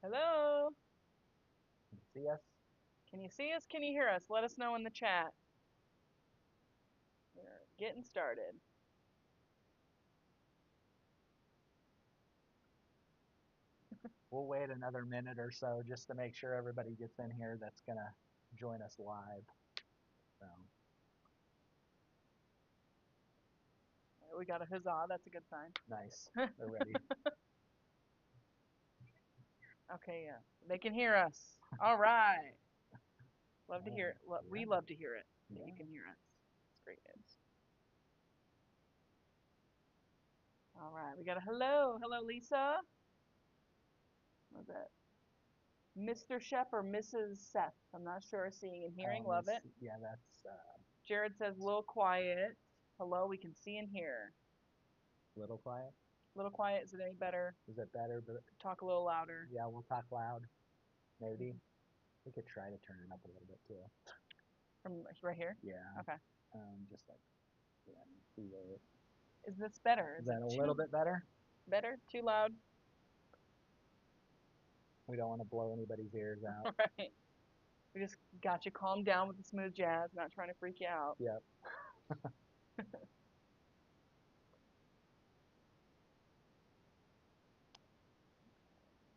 Hello? See us? Can you see us? Can you hear us? Let us know in the chat. We're getting started. We'll wait another minute or so just to make sure everybody gets in here that's going to join us live. So. We got a huzzah. That's a good sign. Nice. They're ready. Okay, yeah. They can hear us. All right. Love to hear it. We love to hear it. Yeah. You can hear us. It's great news. All right. We got a hello. Hello, Lisa. What's that? Mr. Shep or Mrs. Seth. I'm not sure. Seeing and hearing. Love it. Yeah, that's... Jared says, little quiet. Hello, we can see and hear. Little quiet? Little quiet. Is it any better? Is it better? Talk a little louder. Yeah, we'll talk loud. Maybe. We could try to turn it up a little bit too. From right here? Yeah. Okay. Just like, yeah, see where... Is this better? Is that a little bit better? Better? Too loud? We don't want to blow anybody's ears out. Right. We just got you calmed down with the smooth jazz, not trying to freak you out. Yep.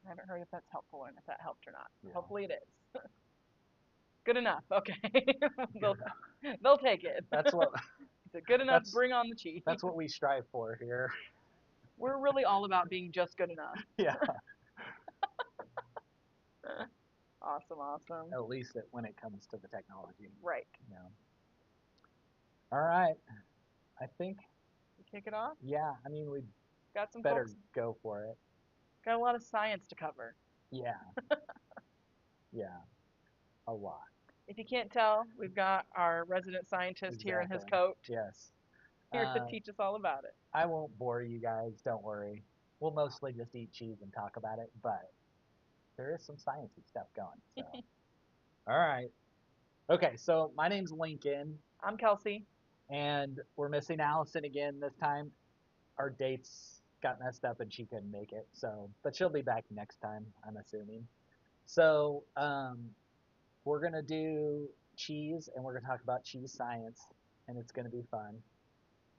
I haven't heard if that's helpful and if that helped or not. Yeah. Hopefully it is. Good enough. Okay. Good they'll take it. That's what. Is it good enough? Bring on the cheese. That's what we strive for here. We're really all about being just good enough. Yeah. Awesome. At least when it comes to the technology. Right. Yeah. All right. I think. We kick it off? Yeah. I mean, we got some better go for it. Got a lot of science to cover. Yeah. Yeah. A lot. If you can't tell, we've got our resident scientist here in his coat. Yes. Here to teach us all about it. I won't bore you guys. Don't worry. We'll mostly just eat cheese and talk about it, but there is some sciencey stuff going. So. All right. Okay, so my name's Lincoln. I'm Kelsey. And we're missing Allison again this time. Our dates got messed up and she couldn't make it. So, but she'll be back next time, I'm assuming. So, we're gonna do cheese and we're gonna talk about cheese science, and it's gonna be fun.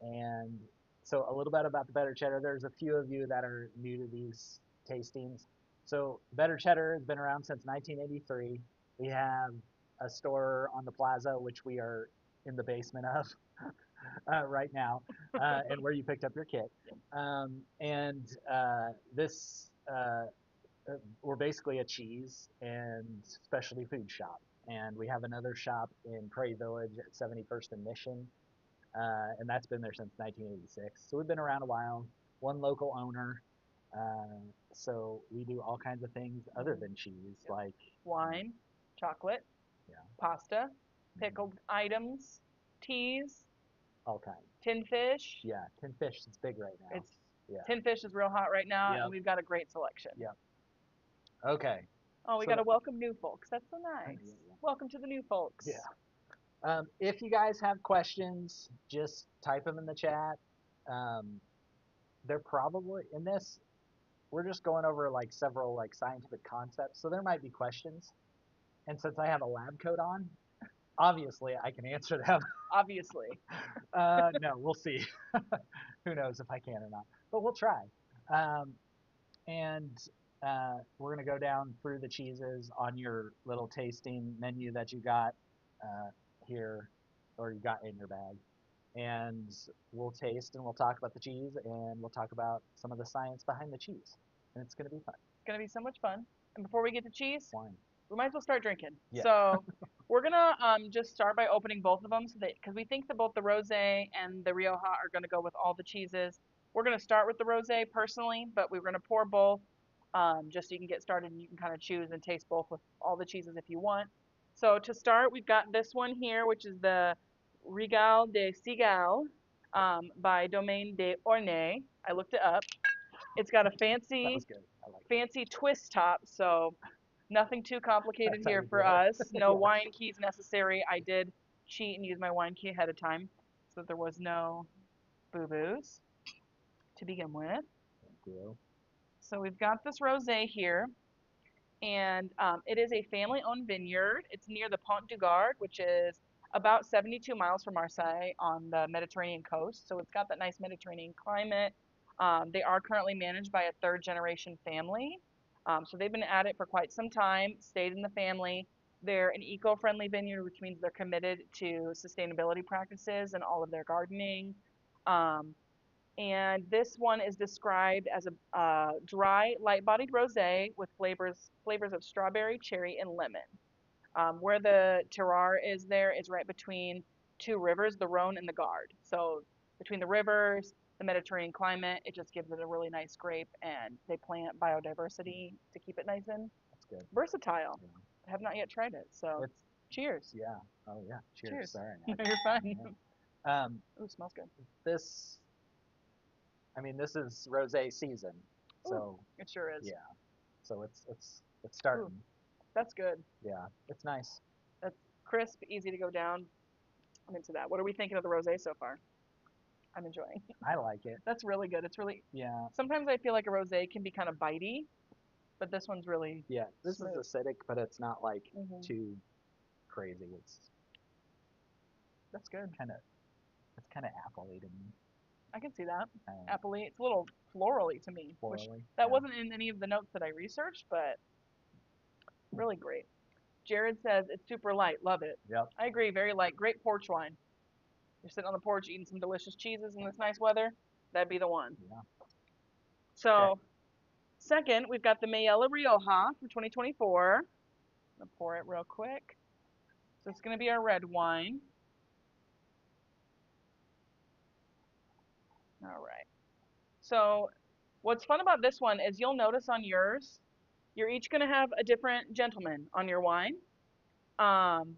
And so a little bit about the Better Cheddar. There's a few of you that are new to these tastings. So Better Cheddar has been around since 1983. We have a store on the Plaza, which we are in the basement of. right now, and where you picked up your kit. And this we're basically a cheese and specialty food shop, and we have another shop in Prairie Village at 71st and Mission, and that's been there since 1986. So we've been around a while. One local owner. So we do all kinds of things other than cheese, Yep. like Wine, chocolate, yeah, pasta, mhm, pickled items, teas, all kinds. tin fish. Yeah, tin fish is big right now. It's Yeah. tin fish is real hot right now, and Yep. we've got a great selection. Yep. Okay. Oh, we So got to that, welcome new folks. That's so yeah, nice. yeah. Welcome to the new folks. Yeah. If you guys have questions, just type them in the chat. Um, they're probably in this. We're just going over like several like scientific concepts, so there might be questions. And since I have a lab coat on, obviously I can answer them. Obviously. No, we'll see. Who knows if I can or not, but we'll try. Um, and we're gonna go down through the cheeses on your little tasting menu that you got uh, here, or you got in your bag. And we'll taste and we'll talk about the cheese and we'll talk about some of the science behind the cheese. And it's gonna be fun. It's going to be so much fun. And before we get to cheese, Wine. we might as well start drinking. Yeah. So we're gonna just start by opening both of them, so that because we think that both the rosé and the Rioja are gonna go with all the cheeses. We're gonna start with the rosé personally, but we're gonna pour both, just so you can get started and you can kind of choose and taste both with all the cheeses if you want. So to start, we've got this one here, which is the Regal de Sigal by Domaine de Ornay. I looked it up. It's got a That fancy was good. I like it. fancy twist top, so nothing too complicated That's how here you for do it. us. No Yeah. wine keys necessary. I did cheat and use my wine key ahead of time so that there was no boo-boos to begin with. Thank you. So we've got this rosé here, and it is a family-owned vineyard. It's near the Pont du Gard, which is about 72 miles from Marseille on the Mediterranean coast. So it's got that nice Mediterranean climate. They are currently managed by a third-generation family. So they've been at it for quite some time, stayed in the family. They're an eco-friendly vineyard, which means they're committed to sustainability practices in all of their gardening. Um, and this one is described as a dry, light-bodied rosé with flavors of strawberry, cherry, and lemon. Where the terroir is there is right between two rivers, the Rhone and the Gard. So between the rivers, the Mediterranean climate, it just gives it a really nice grape, and they plant biodiversity to keep it nice and That's good. versatile. Yeah. I have not yet tried it, so It's cheers. yeah. Oh yeah. Cheers. Cheers. Sorry. No, you're fine. Yeah. Ooh, smells good. This. I mean, this is rosé season, Ooh, so it sure is. yeah. So it's Ooh, starting. that's good. Yeah. It's nice. That's crisp, easy to go down. I'm into that. What are we thinking of the rosé so far? I'm enjoying. I like it. That's really good. It's really Yeah. sometimes I feel like a rosé can be kind of bitey, but this one's really Yeah. This is smooth. acidic, but it's not like Hmm. too crazy. That's good. It's kind of appley to me. I can see that. Um, Appley. It's a little florally to me, which florally. that Yeah. wasn't in any of the notes that I researched, but really great. Jared says it's super light. Love it. Yep. I agree. Very light. Great porch wine. You're sitting on the porch eating some delicious cheeses in this nice weather. That'd be the one. Yeah. Okay. So, second, we've got the Mayella Rioja for 2024. I'm gonna pour it real quick. So it's gonna be our red wine. All right. So what's fun about this one is you'll notice on yours, you're each gonna have a different gentleman on your wine. Um,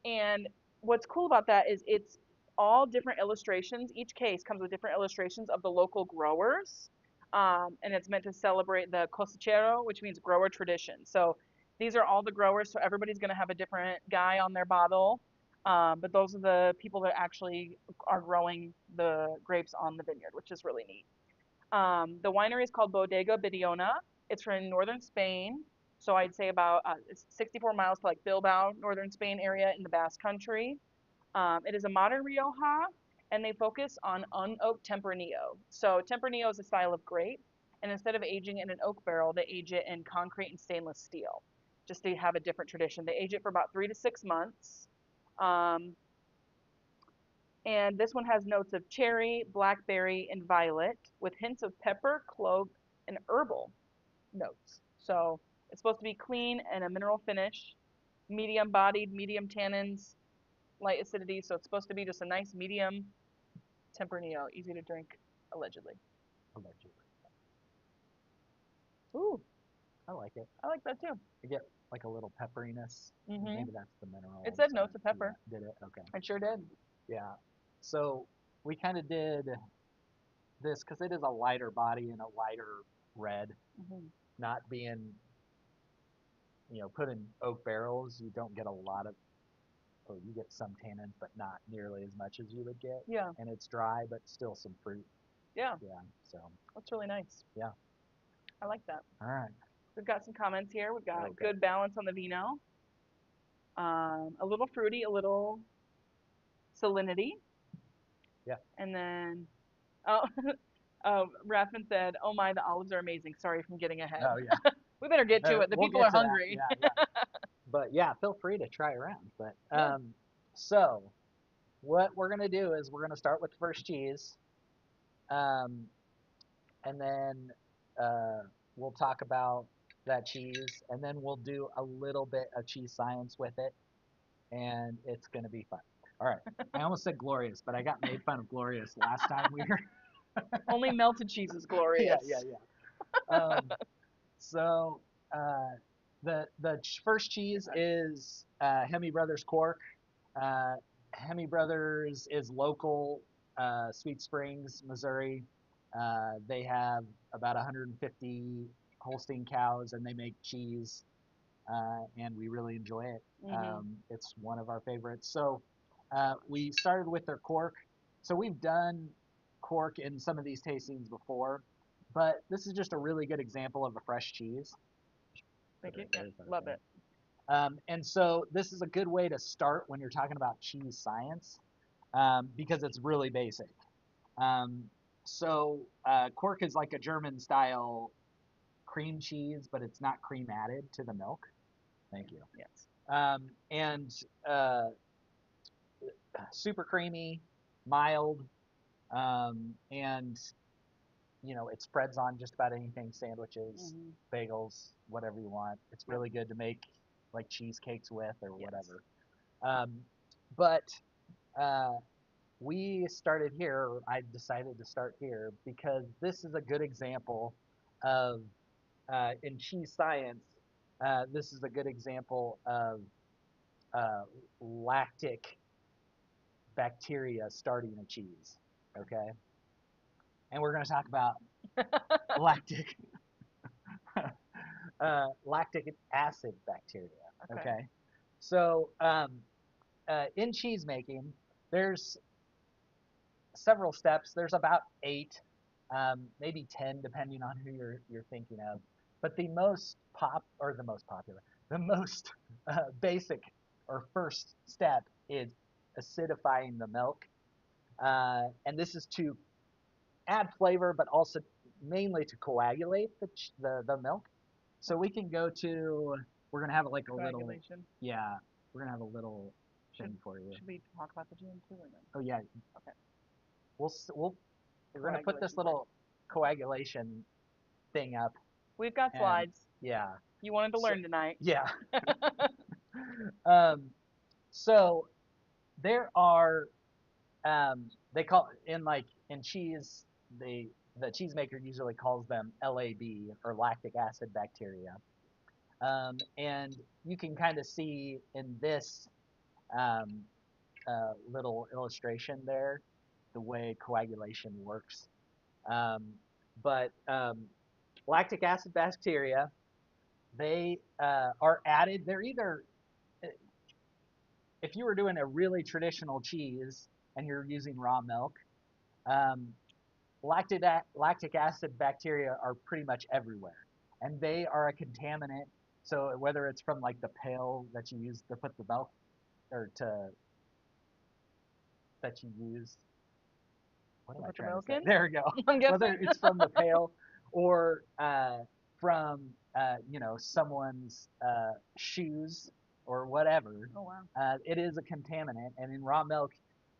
and what's cool about that is it's all different illustrations. Each case comes with different illustrations of the local growers. And it's meant to celebrate the cosechero, which means grower tradition. So these are all the growers. So everybody's going to have a different guy on their bottle. But those are the people that actually are growing the grapes on the vineyard, which is really neat. The winery is called Bodega Bidiona. It's from northern Spain. So I'd say about it's 64 miles to like Bilbao, northern Spain area in the Basque Country. It is a modern Rioja, and they focus on unoaked Tempranillo. So Tempranillo is a style of grape, and instead of aging in an oak barrel, they age it in concrete and stainless steel, just to have a different tradition. They age it for about 3 to 6 months. Um, And this one has notes of cherry, blackberry, and violet with hints of pepper, clove, and herbal notes. So it's supposed to be clean and a mineral finish, medium bodied, medium tannins, light acidity. So it's supposed to be just a nice medium Tempranillo, easy to drink, allegedly. Allegedly. Ooh, I like it. I like that too. You get like a little pepperiness. Mhm. Maybe that's the mineral. It said notes of Yeah, pepper. did it? Okay. It sure did. Yeah. So we kind of did this because it is a lighter body and a lighter red. Mhm. Not being, put in oak barrels, you don't get a lot of, or you get some tannins, but not nearly as much as you would get. Yeah. And it's dry, but still some fruit. Yeah. Yeah. So, That's really nice. yeah. I like that. All right. We've got some comments here. We've got Okay. good balance on the vino. A little fruity, a little salinity. Yeah. And then, oh, Rathman said, "Oh my, the olives are amazing. Sorry if I'm getting ahead. Oh, yeah. We better get to it. The We'll people get are to that. hungry." Yeah. Yeah. But yeah, feel free to try around. But Yeah. so what we're gonna do is we're gonna start with the first cheese, um, and then uh, we'll talk about that cheese, and then we'll do a little bit of cheese science with it, and it's gonna be fun. All right. I almost said glorious, but I got made fun of glorious last time we were. Only melted cheese is glorious. Yeah. So uh, the first cheese is Hemi Brothers Cork. Uh, Hemi Brothers is local, Sweet Springs, Missouri. They have about 150 Holstein cows, and they make cheese, and we really enjoy it. Mhm. It's one of our favorites. So we started with their cork. So we've done cork in some of these tastings before, but this is just a really good example of a fresh cheese. Thank you. Yeah, love it. And so this is a good way to start when you're talking about cheese science, because it's really basic. Um, so cork is like a German style cream cheese, but it's not cream added to the milk. Thank you. Yes. And uh, super creamy, mild, and it spreads on just about anything, sandwiches, Mhm. bagels, whatever you want. It's Yep. really good to make like cheesecakes with or Yes. whatever. Um, but uh, we started here, or I decided to start here because this is a good example of, in cheese science, this is a good example of uh, lactic bacteria starting a cheese. Okay. And we're going to talk about lactic lactic acid bacteria. Okay. Okay. So in cheese making, there's several steps. There's about 8, maybe 10, depending on who you're thinking of. But the most popular, the most basic or first step is acidifying the milk, and this is to add flavor, but also mainly to coagulate the milk. So we can go to. We're gonna have like a little. Coagulation. Yeah, we're gonna have a little Should thing for you. should we talk about the GM too or no? Oh yeah, Okay. we'll we're gonna put this Coagulation part. little coagulation thing up, We've got and slides. yeah, You wanted to so, learn tonight. yeah. um, so there are they call in cheese the cheesemaker usually calls them LAB or lactic acid bacteria, and you can kind of see in this um, little illustration there the way coagulation works. Um, but lactic acid bacteria, they are added. They're either, if you were doing a really traditional cheese and you're using raw milk, um, lactic acid bacteria are pretty much everywhere, and they are a contaminant. So whether it's from like the pail that you use to put the milk, or to that you use, what To am I put the trying to milk say? in, There we go. I'm Whether guessing. it's from the pail or from someone's shoes or whatever, Oh wow. it is a contaminant. And in raw milk,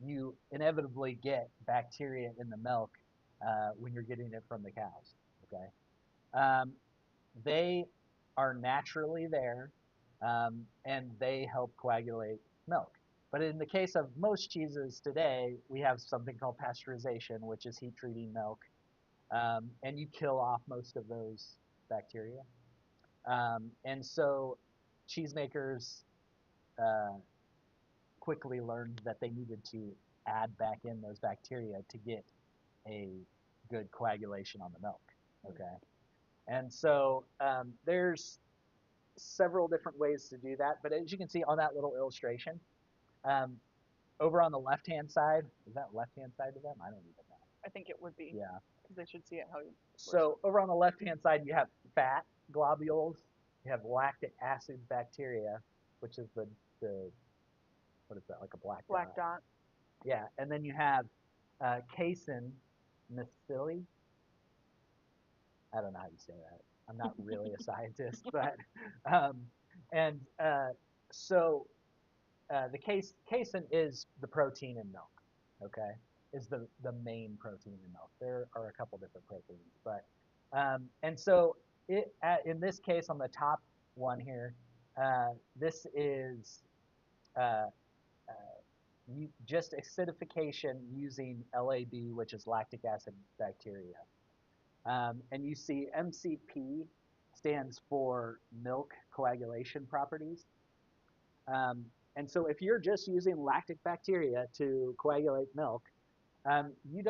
you inevitably get bacteria in the milk when you're getting it from the cows. Okay, um, they are naturally there, and they help coagulate milk. But in the case of most cheeses today, we have something called pasteurization, which is heat treating milk, and you kill off most of those bacteria. And so cheesemakers uh, quickly learned that they needed to add back in those bacteria to get a good coagulation on the milk. Okay. And so there's several different ways to do that. But as you can see on that little illustration, um, over on the left-hand side, is that left-hand side of them? I don't even know. I think it would be Yeah. because they should see it how you. So over on the left-hand side, you have fat globules, you have lactic acid bacteria, which is the what is that, like a black Black dot? dot. Yeah, and then you have casein bacilli. I don't know how you say that. I'm not really a scientist, but um, and so the casein is the protein in milk. Okay, is the main protein in milk. There are a couple different proteins, but and so in this case on the top one here, this is uh, just acidification using LAB, which is lactic acid bacteria. And you see MCP stands for milk coagulation properties. And so if you're just using lactic bacteria to coagulate milk, you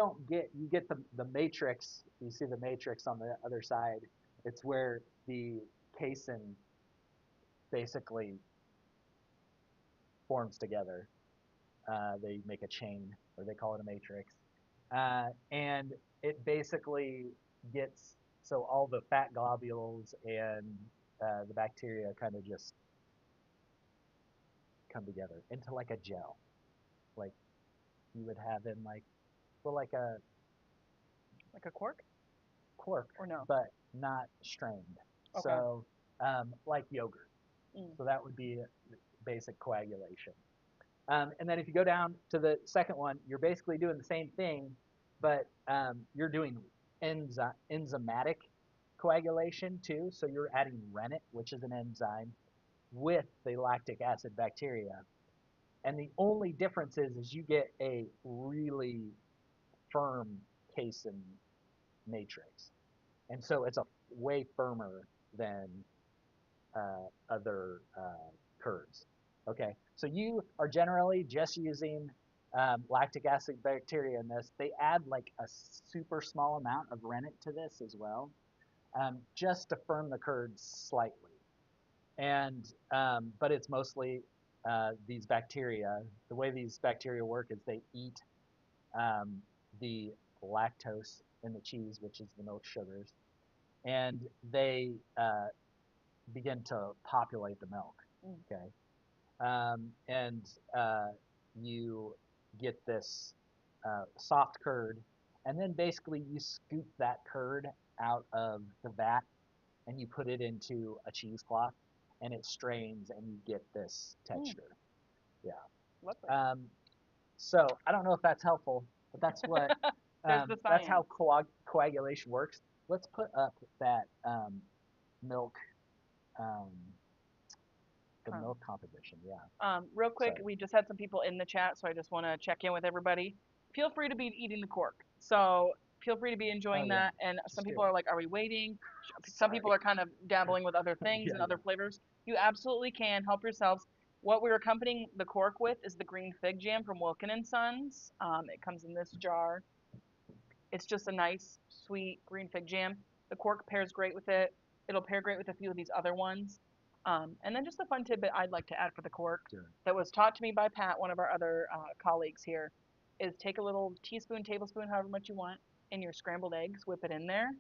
get the matrix. You see the matrix on the other side. It's where the casein basically forms together. They make a chain, or they call it a matrix. And it basically gets so all the fat globules and the bacteria kind of just come together into like a gel, like you would have in like a Like a cork cork, or no? but not strained. Okay. So like yogurt. Mm. So that would be basic coagulation. And then if you go down to the second one, you're basically doing the same thing, but you're doing enzymatic coagulation too. So you're adding rennet, which is an enzyme, with the lactic acid bacteria. And the only difference is you get a really firm casein matrix. And so it's a way firmer than other curds. Okay, so you are generally just using lactic acid bacteria in this. They add like a super small amount of rennet to this as well, just to firm the curds slightly. And but it's mostly these bacteria. The way these bacteria work is they eat um, the lactose in the cheese, which is the milk sugars, and they begin to populate the milk. Mm. Okay, and you get this soft curd, and then basically you scoop that curd out of the vat and you put it into a cheesecloth, and it strains, and you get this Mm. texture. Yeah. Lovely. So I don't know if that's helpful, but There's the that's science. how coagulation works. Let's put up that milk um, the Um, milk composition. Yeah. Real quick, Sorry. we just had some people in the chat, so I just want to check in with everybody. Feel free to be eating the cork. So feel free to be Oh enjoying yeah. that. And some Just do people it. are like, are we waiting? Some Sorry. people are kind of dabbling with other things Yeah, and other yeah. flavors. You absolutely can help yourselves. What we're accompanying the cork with is the green fig jam from Wilkin and Sons. It comes in this jar. It's just a nice, sweet green fig jam. The cork pairs great with it. It'll pair great with a few of these other ones. And then just a fun tidbit I'd like to add for the cork Sure. that was taught to me by Pat, one of our other colleagues here, is take a little teaspoon, tablespoon, however much you want, in your scrambled eggs, whip it in there.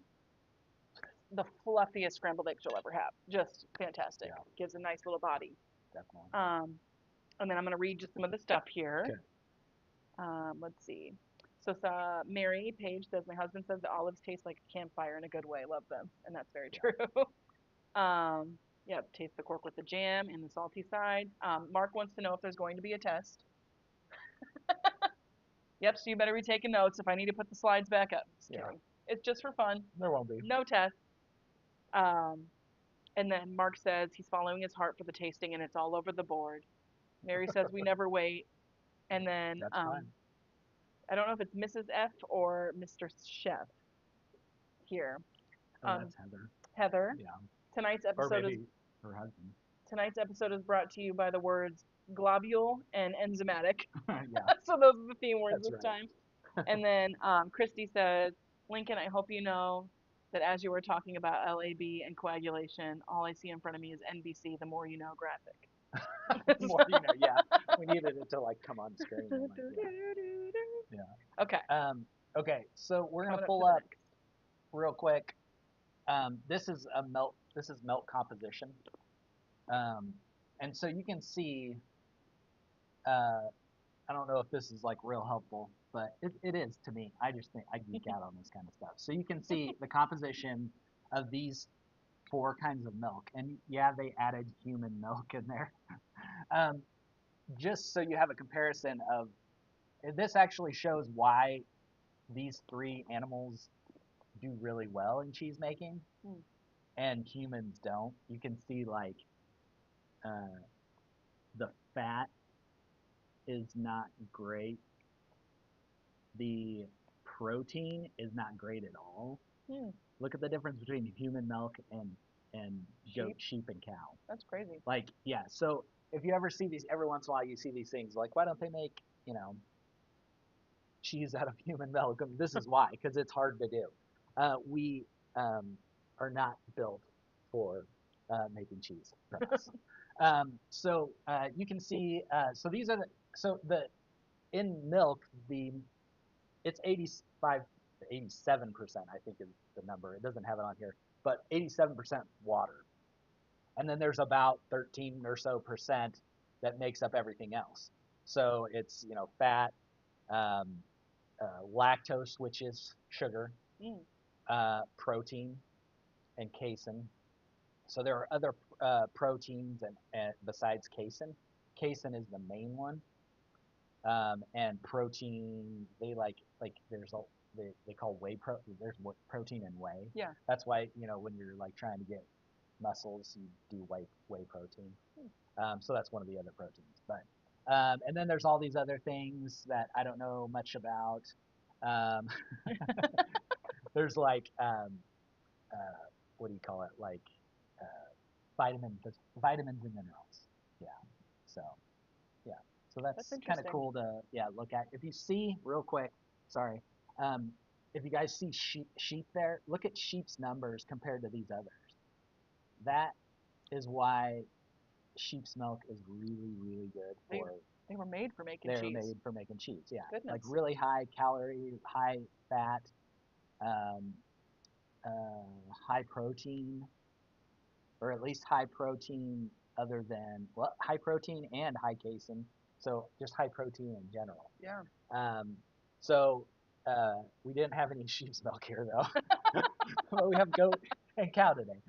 The fluffiest scrambled eggs you'll ever have. Just fantastic. Yeah, Gives a nice little body. definitely. Um, and then I'm going to read just some of the stuff here. Okay. Let's see. So Mary Page says, my husband says the olives taste like a campfire in a good way. Love them. And that's very Yeah. true. Yeah, taste the cork with the jam and the salty side. Mark wants to know if there's going to be a test. Yep, so you better be taking notes if I need to put the slides back up. Just Yeah, kidding. It's just for fun. there won't be. No test. Um, and then Mark says he's following his heart for the tasting and it's all over the board. Mary says we never wait. And then That's fine. I don't know if it's Mrs. F or Mr. Chef here. Oh, Um, that's Heather. Heather, Yeah, tonight's or episode is maybe her husband. tonight's episode is brought to you by the words globule and enzymatic. Yeah, So those are the theme words that's this right. time. And then Christy says, Lincoln, I hope you know that as you were talking about LAB and coagulation, all I see in front of me is NBC, the more you know graphic. The more you know. Yeah, we needed it to like come on screen. And, like, yeah. Okay, Yeah. Okay. So we're gonna coming up to pull the up next. real quick. This is a milk. This is milk composition. Um, and so you can see. Uh, I don't know if this is like real helpful, but it is to me. I just think I geek out on this kind of stuff. So you can see the composition of these four kinds of milk, and yeah, they added human milk in there. Um, just so you have a comparison of this actually shows why these three animals do really well in cheese making Hmm. and humans don't. You can see like uh, the fat is not great. The protein is not great at all. Hmm. Look at the difference between human milk and goat, Sheep. sheep, and cow. That's crazy. Like, yeah. So if you ever see these, every once in a while you see these things like, why don't they make cheese out of human milk? I mean, this is why, because it's hard to do. We are not built for making cheese from us. So you can see. So these are the in milk the it's 85 to 87%, I think is the number. It doesn't have it on here, but 87% water. And then there's about 13 or so percent that makes up everything else. So it's, fat, um, lactose, which is sugar, Mm. protein, and casein. So there are other proteins and besides casein. Casein is the main one. And protein, they like there's a they call there's protein and whey. Yeah. That's why when you're like trying to get muscles, you do whey protein. Hmm. So that's one of the other proteins. But and then there's all these other things that I don't know much about. Um, there's like what do you call it? Like uh, vitamins and minerals. Yeah. So yeah. So That's that's kind of interesting. cool to look at. If you see real quick, sorry, um, if you guys see sheep there, look at sheep's numbers compared to these others. That is why sheep's milk is really really good They for. they were made for making They're cheese. made for making cheese. Yeah, like Goodness. really high calorie, high fat, um, high protein, or at least high protein other than high protein and high casein. So just high protein in general. Yeah. Um, so we didn't have any sheep's milk here though, but we have goat and cow today.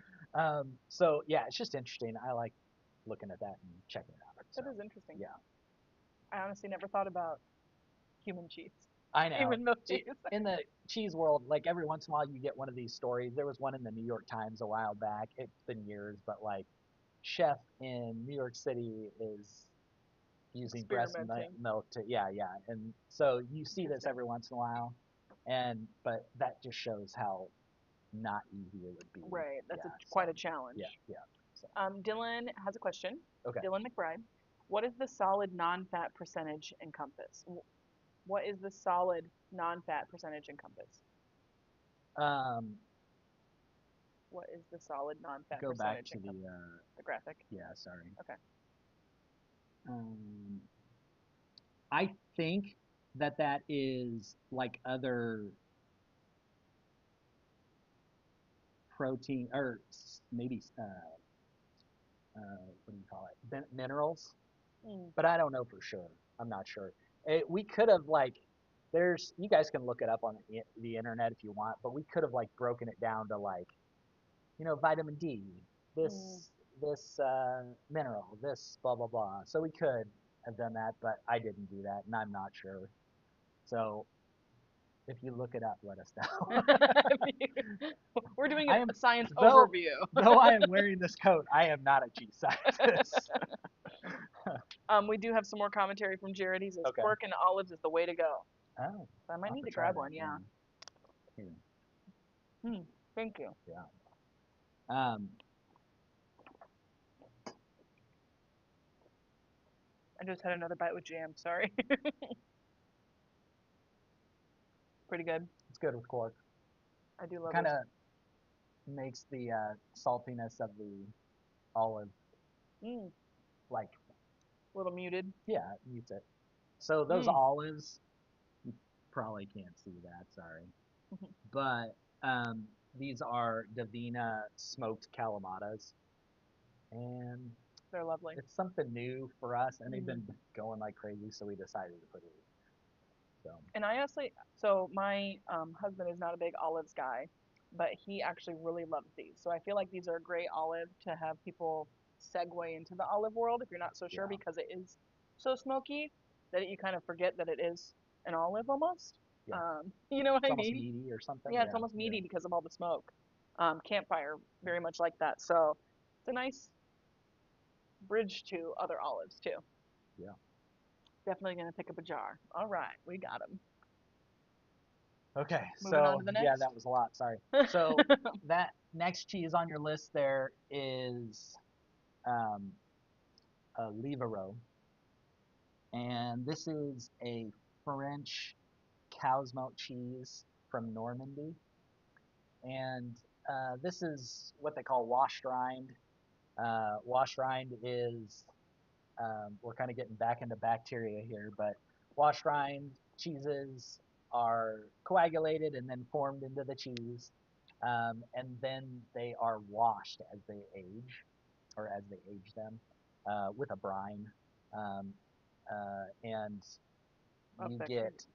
So yeah, it's just interesting. I like looking at that and checking it out. So That is interesting. yeah, I honestly never thought about human cheese. I know. Human milk cheese. In the cheese world, like every once in a while you get one of these stories. There was one in the New York Times a while back. It's been years, but like chef in New York City is using breast Experimenting. milk to and so you see this Interesting. every once in a while, and but that just shows how not easy it would be. Right. That's Yeah. So quite a challenge. yeah. So Dylan has a question. okay. Dylan McBride. What is the solid non-fat percentage encompass? What is the solid non-fat percentage encompass? Um, What is the solid non-fat go back percentage to encompass? the The graphic. yeah. Sorry. Okay. Um, I think that is like other protein or maybe what do you call it? Minerals, Mm. but I don't know for sure. I'm not sure. We could have like there's you guys can look it up on the internet if you want, but we could have like broken it down to like vitamin D, Mm. this mineral, this blah blah blah. So we could have done that, but I didn't do that, and I'm not sure. So if you look it up, let us know. We're doing I am a science though overview. though I am wearing this coat, I am not a cheese scientist. We do have some more commentary from Jared. He says Okay. pork and olives is the way to go. Oh, So I might I'll have need to to try grab that. one. Yeah. Here. Thank you. Yeah. Um, I just had another bite with jam. Sorry. Pretty good. it's good with cork. I do love Kind this. of makes the saltiness of the olive Mm, like, a little muted. yeah, it mutes it. So those Mm. olives, you probably can't see that, sorry. But um, these are Davina smoked calamatas, and They're lovely. it's something new for us, and they've Mhm. been going like crazy, so we decided to put it. So And I honestly, so my husband is not a big olives guy, but he actually really loves these. So I feel like these are a great olive to have people segue into the olive world if you're not so sure yeah, because it is so smoky that you kind of forget that it is an olive almost. yeah, You know what it's I almost mean? meaty or something. Yeah, it's Yeah, almost yeah, meaty because of all the smoke. Campfire, very much like that. So it's a nice bridge to other olives too. yeah. Definitely gonna pick up a jar. All right, we got them. Okay, Moving on so to the yeah, next. that was a lot. Sorry. So that next cheese on your list there is um, a Livero, and this is a French cow's milk cheese from Normandy, and this is what they call washed rind. Washed rind is we're kind of getting back into bacteria here, but washed rind cheeses are coagulated and then formed into the cheese, and then they are washed as they age, or as they age them, with a brine, um, and Oh, you sexy. get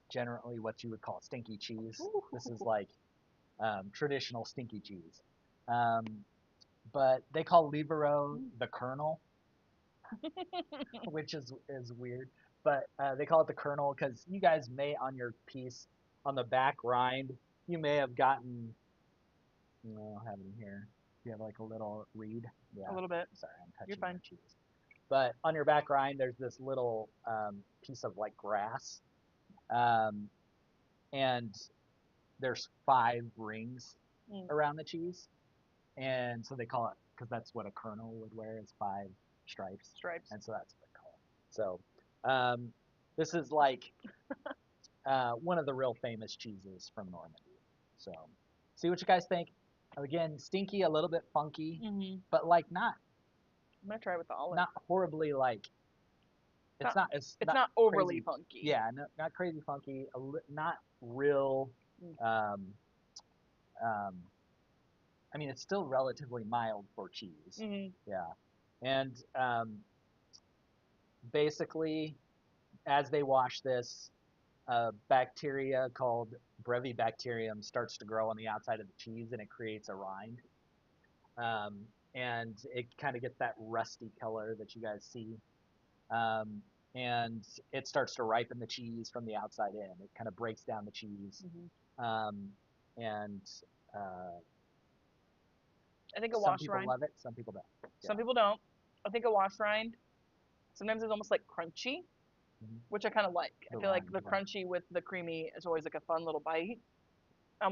generally what you would call stinky cheese. This is Ooh. like traditional stinky cheese. Um, but they call Libero the kernel, which is weird. But they call it the kernel because you guys may on your piece on the back rind, you may have gotten. No, I have it in here. You have like a little reed. A Yeah. little bit. Sorry, I'm You're touching your fine. cheese. But on your back rind, there's this little piece of like grass, um, and there's 5 rings Mm, around the cheese, and so they call it because that's what a kernel would wear is 5 stripes, stripes. and so that's what they call it. So this is like one of the real famous cheeses from Normandy. So see what you guys think. Again, stinky, a little bit funky, Hmm. but like not I'm gonna try with the olive. not horribly like It's not. it's It's not not overly crazy. funky. Yeah, not crazy funky. Not real. Mm. Um, um, I mean, it's still relatively mild for cheese. Hmm. Yeah, and basically, as they wash this, a bacteria called Brevibacterium starts to grow on the outside of the cheese, and it creates a rind. Um, and it kind of gets that rusty color that you guys see. Um, and it starts to ripen the cheese from the outside in. It kind of breaks down the cheese. Hmm. Um, and uh, I think a some wash people rind. love it, some people don't. Some Yeah. people don't. I think a wash rind. Sometimes it's almost like crunchy, Hmm. which I kind of like. I The feel like rind, the yeah. crunchy with the creamy is always like a fun little bite.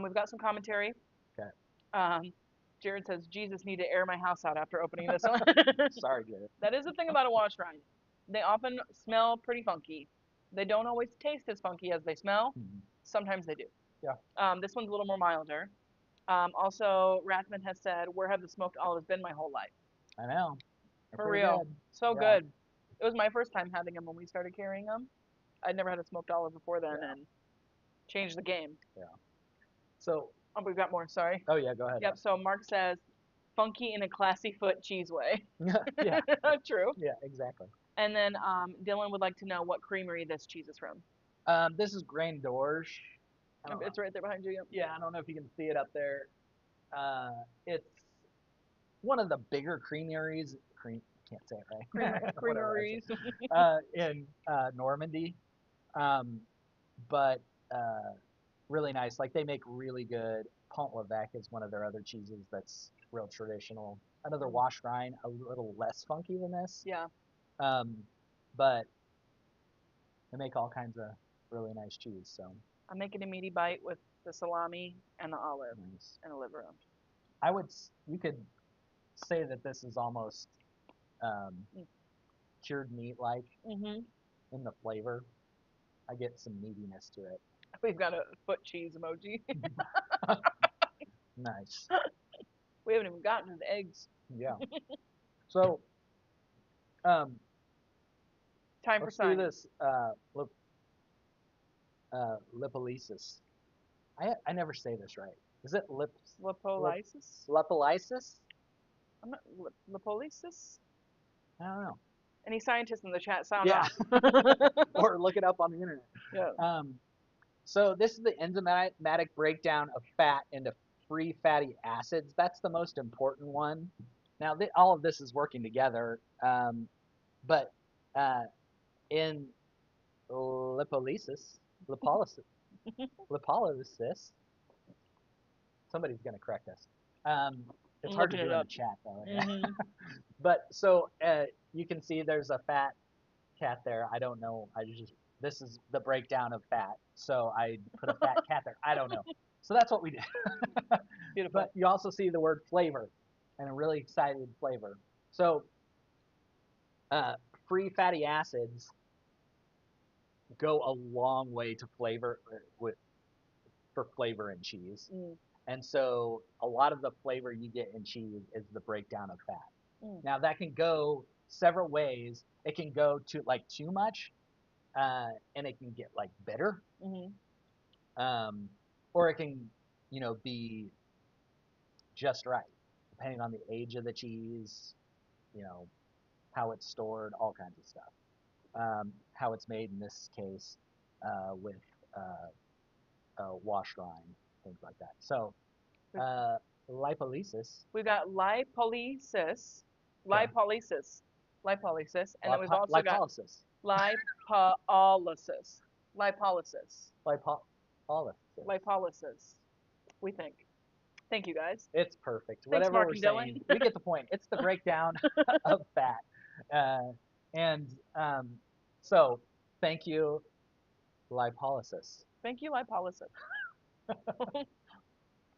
We've got some commentary. Okay. Um, Jared says, Jesus, need to air my house out after opening this one. Sorry, Jared. That is the thing about a wash rind. They often smell pretty funky. They don't always taste as funky as they smell. Hmm. Sometimes they do. Yeah, This one's a little more milder. Also, Rathman has said, where have the smoked olives been my whole life? I know. They're For pretty real. good. So Yeah, good. It was my first time having them when we started carrying them. I'd never had a smoked olive before then yeah, and changed the game. yeah. So, Oh, we've got more. Sorry. oh yeah, go ahead. Yep. So Mark says, funky in a classy foot cheese way. Yeah, True. yeah, exactly. And then Dylan would like to know what creamery this cheese is from. This is Grain d'Orge. I don't know. It's right there behind you. Yep. Yeah, I don't know if you can see it up there. It's one of the bigger creameries. Can't say it right. Whatever I Creameries. said. In Normandy. Um, but really nice. Like they make really good. Pont l'Evêque is one of their other cheeses that's real traditional. Another Mm. wash rind, a little less funky than this, Yeah, um, but they make all kinds of really nice cheese. So I'm making a meaty bite with the salami and the olive nice. and the liver. You could say that this is almost um, cured meat like Mm-hmm. in the flavor. I get some meatiness to it. We've got a foot cheese emoji. Nice. We haven't even gotten to the eggs. Yeah. So um, Time for let's do signing. this lipolysis. I never say this right. Is it lip Lipolysis? lipolysis? I'm not lipolysis. I don't know. Any scientists in the chat sound Yeah, off? or look it up on the internet. Yeah. Um, so this is the enzymatic breakdown of fat into free fatty acids. That's the most important one. Now, all of this is working together, but uh, in lipolysis, lipolysis, lipolysis, somebody's going to correct us. It's I'm hard to looking do it in the up. chat though. Mm-hmm. But so you can see there's a fat cat there. I don't know. This is the breakdown of fat. So I put a fat cat there. I don't know. So that's what we did. But Beautiful. you also see the word flavor and a really excited flavor. So uh, free fatty acids go a long way to flavor with for flavor in cheese. Mm, And so a lot of the flavor you get in cheese is the breakdown of fat. mm, Now that can go several ways. It can go to like too much, and it can get like bitter, mm-hmm. um, or it can, be just right, depending on the age of the cheese, you know, how it's stored, all kinds of stuff. How it's made in this case with wash rind, things like that. So We've, uh, lipolysis, we've got lipolysis, okay, lipolysis, lipolysis, and then we've also got lipolysis, lipolysis, lipolysis, lipolysis. lipolysis. We think. Thank you guys. It's perfect. Thanks, Whatever Mark we're and Dylan. saying, we get the point. It's the breakdown of fat. Uh, and so, thank you, lipolysis. Thank you, lipolysis.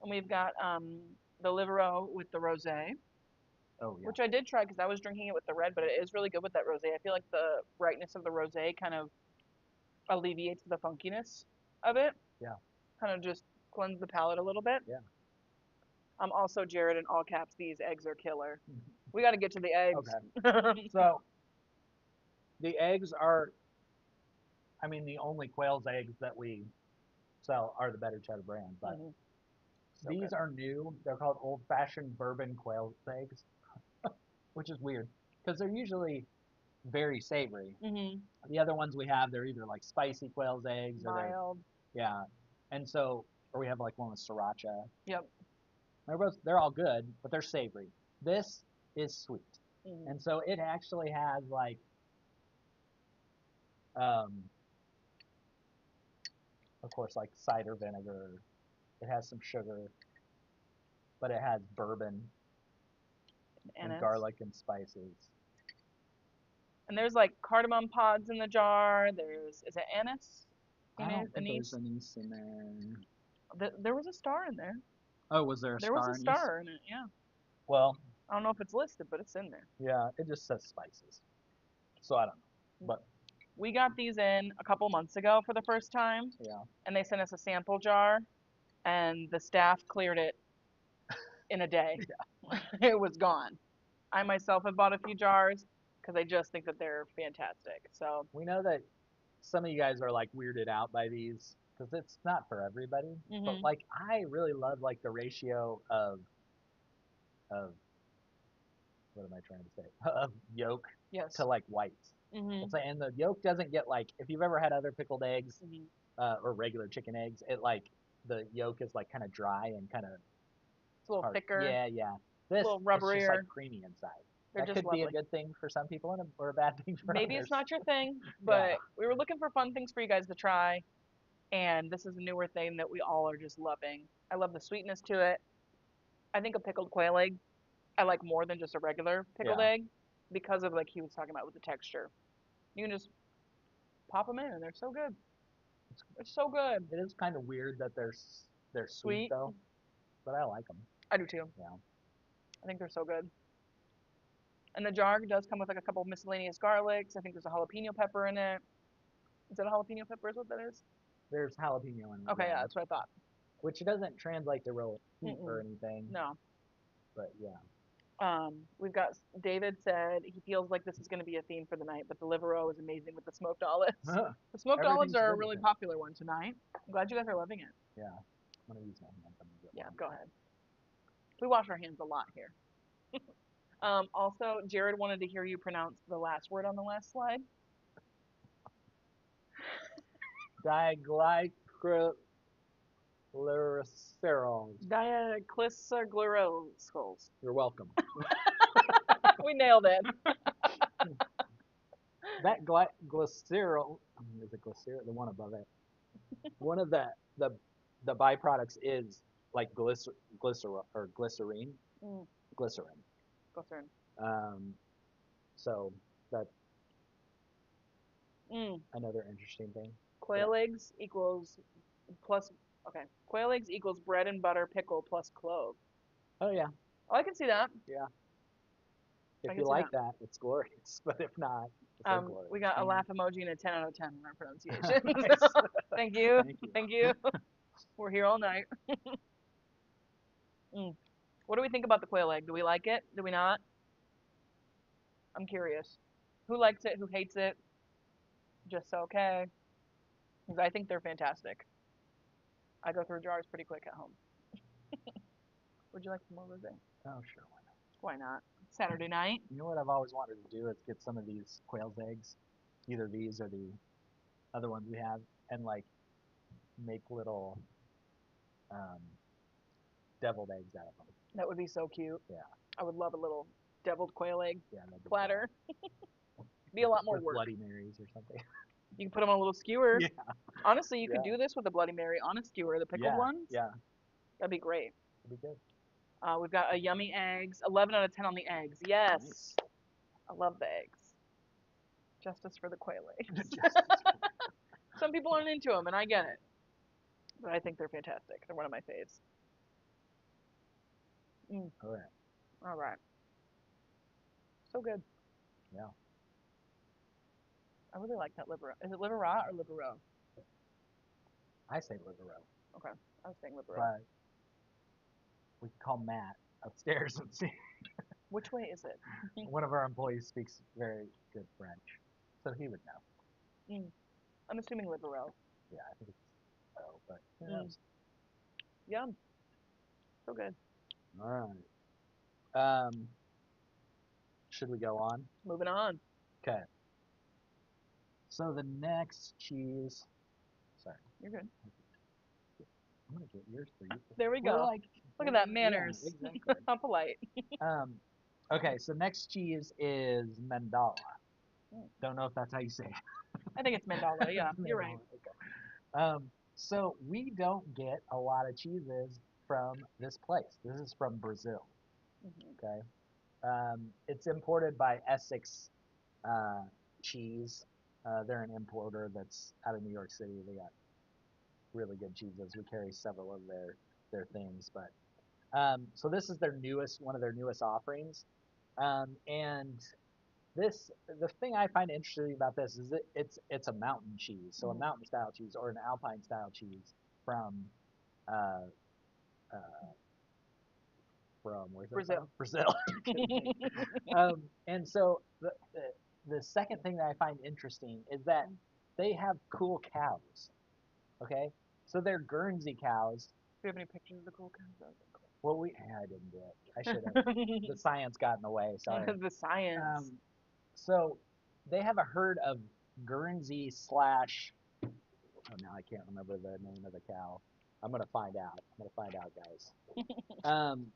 And we've got the Livero with the rosé, Oh yeah. which I did try because I was drinking it with the red, but it is really good with that rosé. I feel like the brightness of the rosé kind of alleviates the funkiness of it, Yeah. kind of just cleanse the palate a little bit. Yeah. Also, Jared, in all caps, these eggs are killer. We got to get to the eggs. Okay. So the eggs are, I mean, the only quail's eggs that we sell are the Better Cheddar brand, but Mhm. So these good. are new. They're called old-fashioned bourbon quail's eggs, which is weird because they're usually very savory. Hmm. The other ones we have, they're either like spicy quail's eggs or they're, Mild. yeah. And so, or we have like one with sriracha. Yep. They're all good, but they're savory. This is sweet. Hmm. And so it actually has like, um, of course, like cider vinegar. It has some sugar, but it has bourbon and Anise. garlic and spices. And there's like cardamom pods in the jar. Is it anise? I don't think there's Anise? anise in there. There was a star in there. Oh, was there a There was a star anise? star in it, yeah. Well, I don't know if it's listed, but it's in there. yeah, it just says spices. So I don't know. But We got these in a couple months ago for the first time, yeah, and they sent us a sample jar, and the staff cleared it in a day. It was gone. I myself have bought a few jars because I just think that they're fantastic. So, we know that some of you guys are like weirded out by these because it's not for everybody. But hmm, like, I really love like the ratio of what am I trying to say? Of yolk to yes. like whites. Hmm. It's like, and the yolk doesn't get like if you've ever had other pickled eggs Hmm. or regular chicken eggs, it like the yolk is like kind of dry and kind of It's a little hard. thicker, Yeah, yeah. a This little it's just like rubberier. creamy inside. They're That just could be a lovely. good thing for some people or a bad thing for Maybe it's others. not your thing, Yeah, but we were looking for fun things for you guys to try. And this is a newer thing that we all are just loving. I love the sweetness to it. I think a pickled quail egg I like more than just a regular pickled Yeah. egg because of like he was talking about with the texture. You can just pop them in and they're so good. They're so good. It is kind of weird that they're sweet Sweet. though, but I like them. I do too. Yeah. I think they're so good. And the jar does come with like a couple of miscellaneous garlics. I think there's a jalapeno pepper in it. Is that a jalapeno pepper? Is what that is? There's jalapeno in it, Okay, yeah, yeah, that's what I thought. which doesn't translate to real heat or Mm-mm. anything, No. but yeah. We've got David said he feels like this is going to be a theme for the night, but the liver is amazing with the smoked olives. The smoked olives Everything's are a good with really it. popular one tonight. I'm glad you guys are loving it. Yeah. I'm gonna use my hands. I'm gonna get Yeah, one. go ahead. We wash our hands a lot here. Also, Jared wanted to hear you pronounce the last word on the last slide. Diglyceriol. Diaclysoglycerol. You're welcome. We nailed it. That glycerol is it glycerol? The one above it. One of the byproducts is like glycerine, Mm, glycerin. glycerin. Um, so that's Mm. another interesting thing. Quail eggs equals plus. Okay, quail eggs equals bread and butter pickle plus clove. Oh yeah, Oh, I can see that. yeah. I If can you see like that. that, it's glorious. But if not, it's inglorious. We got a laugh emoji and a 10 out of 10 on our pronunciation. Nice. Thank you. Thank you. Thank you. We're here all night. Mm. What do we think about the quail egg? Do we like it? Do we not? I'm curious. Who likes it? Who hates it? Just okay. Because I think they're fantastic. I go through jars pretty quick at home. Would you like some more rosé? Oh sure, why not? Why not? Saturday night. You know what I've always wanted to do is get some of these quail's eggs, either these or the other ones we have, and like make little um, deviled eggs out of them. That would be so cute. Yeah, I would love a little deviled quail egg yeah, that'd be platter. cool. Be a lot more With work. Bloody Marys or something. You can put them on a little skewer. Yeah, Honestly, you could yeah, do this with a Bloody Mary on a skewer, the pickled yeah, ones. yeah. That'd be great. That'd be good. We've got a yummy eggs. 11 out of 10 on the eggs. Yes. Nice. I love the eggs. Justice for the quail eggs. Just Some people aren't into them, and I get it. But I think they're fantastic. They're one of my faves. Mm, all right. all right. So good. Yeah. I really like that liver. Is it liver raw or liver roe? I say liver row, Okay. I was saying liver roe. but we can call Matt upstairs and see. Which way is it? One of our employees speaks very good French, so he would know. Mm, I'm assuming liver roe. Yeah, I think it's oh, but who Mm, knows? yum. So good. All right. Should we go on? Moving on. Okay. So the next cheese. Sorry, You're good. I'm gonna get yours for you. There we We're go. like, Look at that yeah, manners. exactly. How polite. Um, okay, so next cheese is mandala. Mm, Don't know if that's how you say it. I think it's mandala. Yeah, you're right. Mandala, okay. So we don't get a lot of cheeses from this place. This is from Brazil. Hmm. Okay. It's imported by Essex uh, Cheese. They're an importer that's out of New York City. They got really good cheeses. We carry several of their things, but so this is their newest one of their newest offerings, and this the thing I find interesting about this is it's a mountain cheese, so a Hmm. mountain style cheese or an alpine style cheese from uh, uh, where's it from? Brazil. Brazil. And so the second thing that I find interesting is that they have cool cows. Okay, so they're Guernsey cows. Do you have any pictures of the cool cows? Well, I didn't do it. I should have. The science got in the way. Sorry. The science. So they have a herd of Guernsey slash. Oh, now I can't remember the name of the cow. I'm gonna find out. Guys. Um,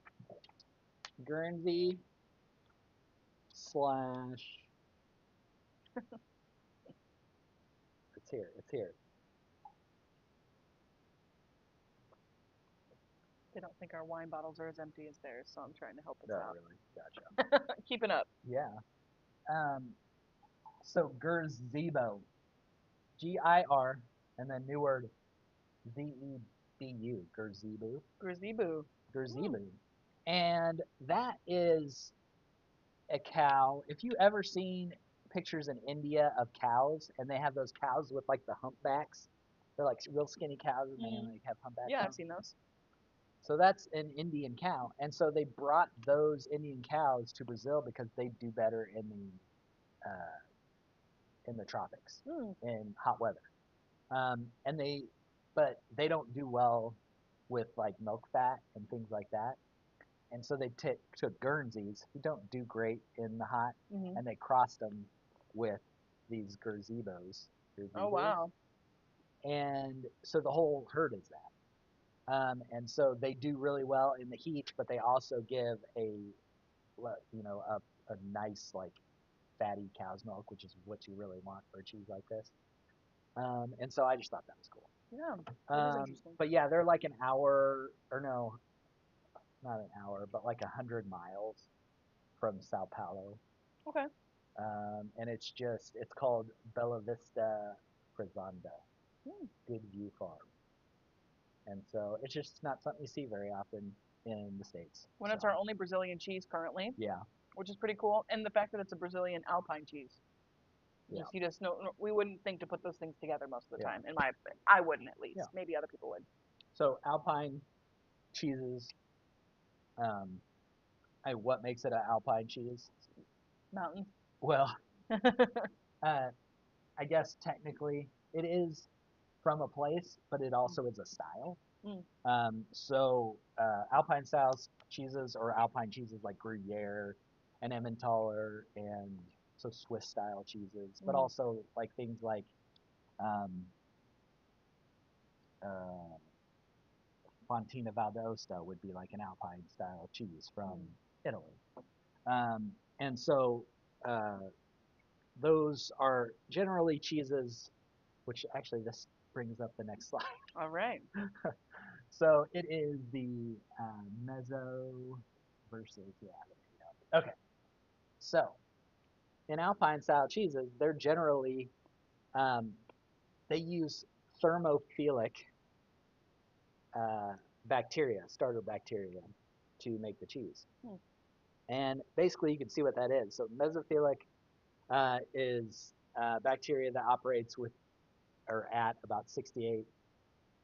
Guernsey slash. It's here. They don't think our wine bottles are as empty as theirs, so I'm trying to help us No, out. really. Gotcha. Keeping up. Yeah. Um, so gazebo, GIR, and then new word ZEBU, gazebo, Grizzly Boo. Hmm. gazebo, and that is a cow. If you ever seen pictures in India of cows, and they have those cows with like the humpbacks, they're like real skinny cows, and they Hmm. like have humpbacks Yeah, on I've 'em. seen those. So that's an Indian cow, and so they brought those Indian cows to Brazil because they do better in the tropics, Hmm. in hot weather. And but they don't do well with like milk fat and things like that. And so they took Guernseys who don't do great in the hot, Hmm. and they crossed them with these Oh, gazebos, wow. and so the whole herd is that. And so they do really well in the heat, but they also give a nice like fatty cow's milk, which is what you really want for a cheese like this. And so I just thought that was cool. Yeah, that is interesting. But yeah, they're like an hour, or no, not an hour, but like 100 miles from Sao Paulo. Okay. And it's called Bella Vista Fazenda, Hmm. Good View Farm. And so it's just not something you see very often in the States. When it's So our only Brazilian cheese currently, yeah, which is pretty cool, and the fact that it's a Brazilian Alpine cheese. yeah, Just you just know we wouldn't think to put those things together most of the yeah, time. I wouldn't at yeah. least. Maybe other people would. So Alpine cheeses, um, what makes it an Alpine cheese? Mountains. Well, uh, I guess technically it is from a place, but it also is a style. Mm. Alpine style cheeses or Alpine cheeses like Gruyere and Emmentaler, and so Swiss style cheeses, but Mm. also like things like um, uh, Fontina Valdosta would be like an Alpine style cheese from Mm. Italy. And so uh, those are generally cheeses, which actually this brings up the next slide. All right. So it is the mezzo versus, yeah, there you go. Okay, so in Alpine style cheeses, they're generally, um, they use thermophilic uh, bacteria, starter bacteria, to make the cheese. Mm. And basically, you can see what that is. So mesophilic is bacteria that operates with or at about 68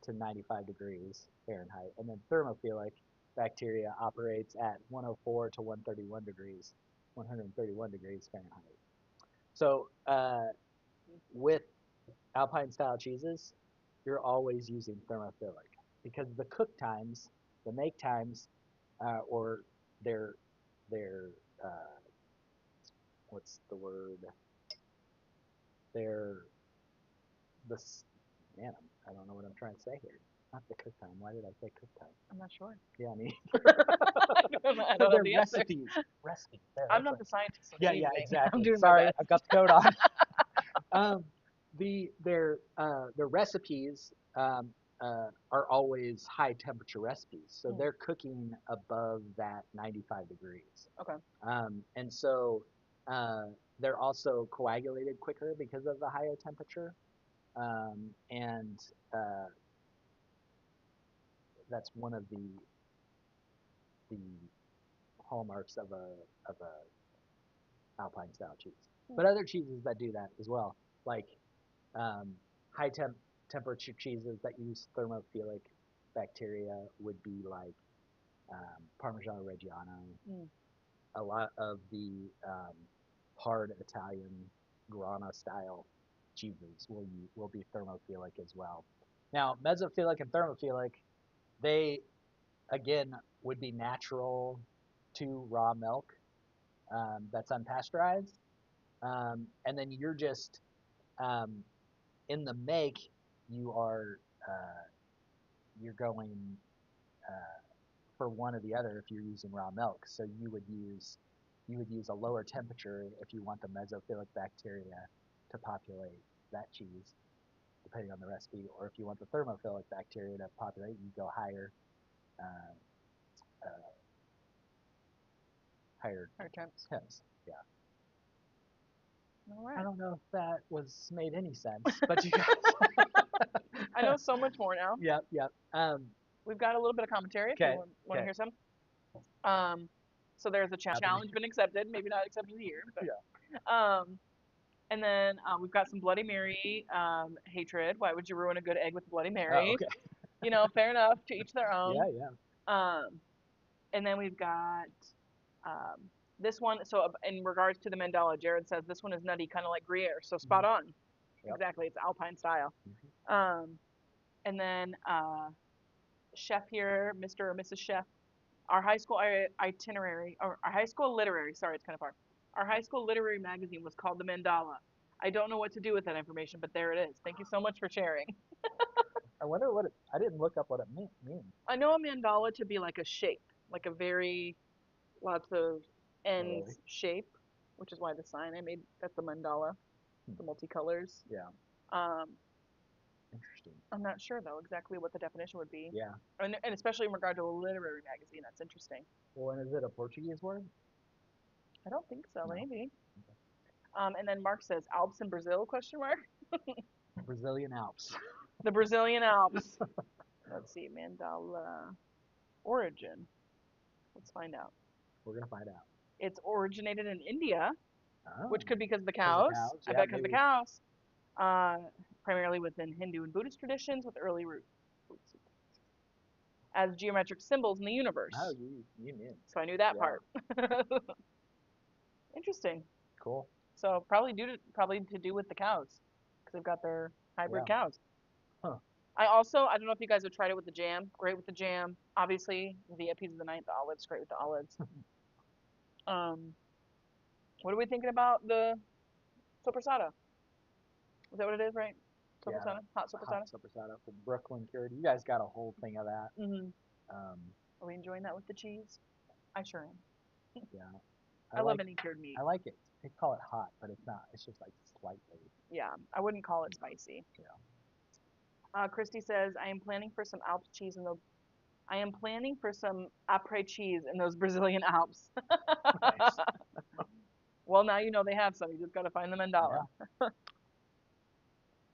to 95 degrees Fahrenheit, and then thermophilic bacteria operates at 104 to 131 degrees Fahrenheit. So with Alpine style cheeses, you're always using thermophilic because the cook times, the make times, or their their uh, what's the word? Their the man, I don't know what I'm trying to say here. Not the cook time. Why did I say cook time? I'm not sure. Yeah, I mean I don't have their the answer. recipes. There, I'm that's not right. the scientist of Yeah, yeah, seasoning. I'm exactly. doing my Sorry, I've got best. the coat on. The recipes are always high temperature recipes, so Mm. they're cooking above that 95 degrees, Okay. and so uh, they're also coagulated quicker because of the higher temperature, and uh, that's one of the hallmarks of a Alpine style cheese. Mm. But other cheeses that do that as well, like um, high temperature cheeses that use thermophilic bacteria would be like Parmigiano Reggiano. Mm. A lot of the hard Italian Grana style cheeses will be thermophilic as well. Now, mesophilic and thermophilic, they again would be natural to raw milk that's unpasteurized, and then you're just um, in the make you are you're going uh, for one or the other if you're using raw milk. So you would use a lower temperature if you want the mesophilic bacteria to populate that cheese, depending on the recipe, or if you want the thermophilic bacteria to populate, you go higher. uh, uh, higher Higher temps. temps. Yeah. All I right. don't know if that was made any sense, but you guys. I know so much more now. Yep, yep. We've got a little bit of commentary if you Okay, want to okay. hear some. So there's a Happening. challenge been accepted, maybe not accepted here, but Yeah. and then we've got some Bloody Mary hatred. Why would you ruin a good egg with a Bloody Oh, Mary? okay. You know, fair enough. To each their own. Yeah, yeah. Um, and then we've got um, this one. So in regards to the mandala, Jared says this one is nutty, kind of like Gruyere. So spot Mhm. on. Yep. Exactly, it's Alpine style. Mhm. And then chef here, Mr. or Mrs. Chef. Our high school itinerary, or our high school literary, sorry, it's kind of far. Our high school literary magazine was called The Mandala. I don't know what to do with that information, but there it is. Thank you so much for sharing. I wonder what it, I didn't look up what it means. I know a mandala to be like a shape, like a very lots of Oh, really? ends shape, which is why the sign I made, that's the mandala, Hmm. the multicolors. Yeah. Um, Interesting. I'm not sure though exactly what the definition would be, Yeah. and especially in regard to a literary magazine, that's interesting. Well, and is it a Portuguese word? I don't think so, No. maybe. Okay. And then Mark says Alps in Brazil? Question mark. Brazilian Alps. The Brazilian Alps. Let's see, mandala origin. Let's find out. We're gonna find out. It's originated in India, Oh, which could be because of the because of cows. cows. I Yeah, bet because of the maybe. cows. Uh, Primarily within Hindu and Buddhist traditions with early roots as geometric symbols in the Oh, universe. you knew. So I knew that Yeah. part. Interesting. Cool. So probably to do with the cows because they've got their hybrid Yeah. cows. Huh. I don't know if you guys have tried it with the jam. Great with the jam. Obviously, VIPs of the night, the olives, great with the olives. Um, what are we thinking about the sopressata? Is that what it is, right? Yeah. Sopressata, hot Hot sopressata. sopressata from Brooklyn Curated. You guys got a whole thing of that. Mm-hmm. Um, Are we enjoying that with the cheese? I sure am. yeah. I I love like any cured meat. I like it. They call it hot, but it's not. It's just like slightly. Yeah, I wouldn't call it spicy. Yeah. Christy says, I am planning for some Alps cheese in the. I am planning for some après cheese in those Brazilian Alps. Nice. Well, now you know they have some. You just got to find the mandala. Yeah.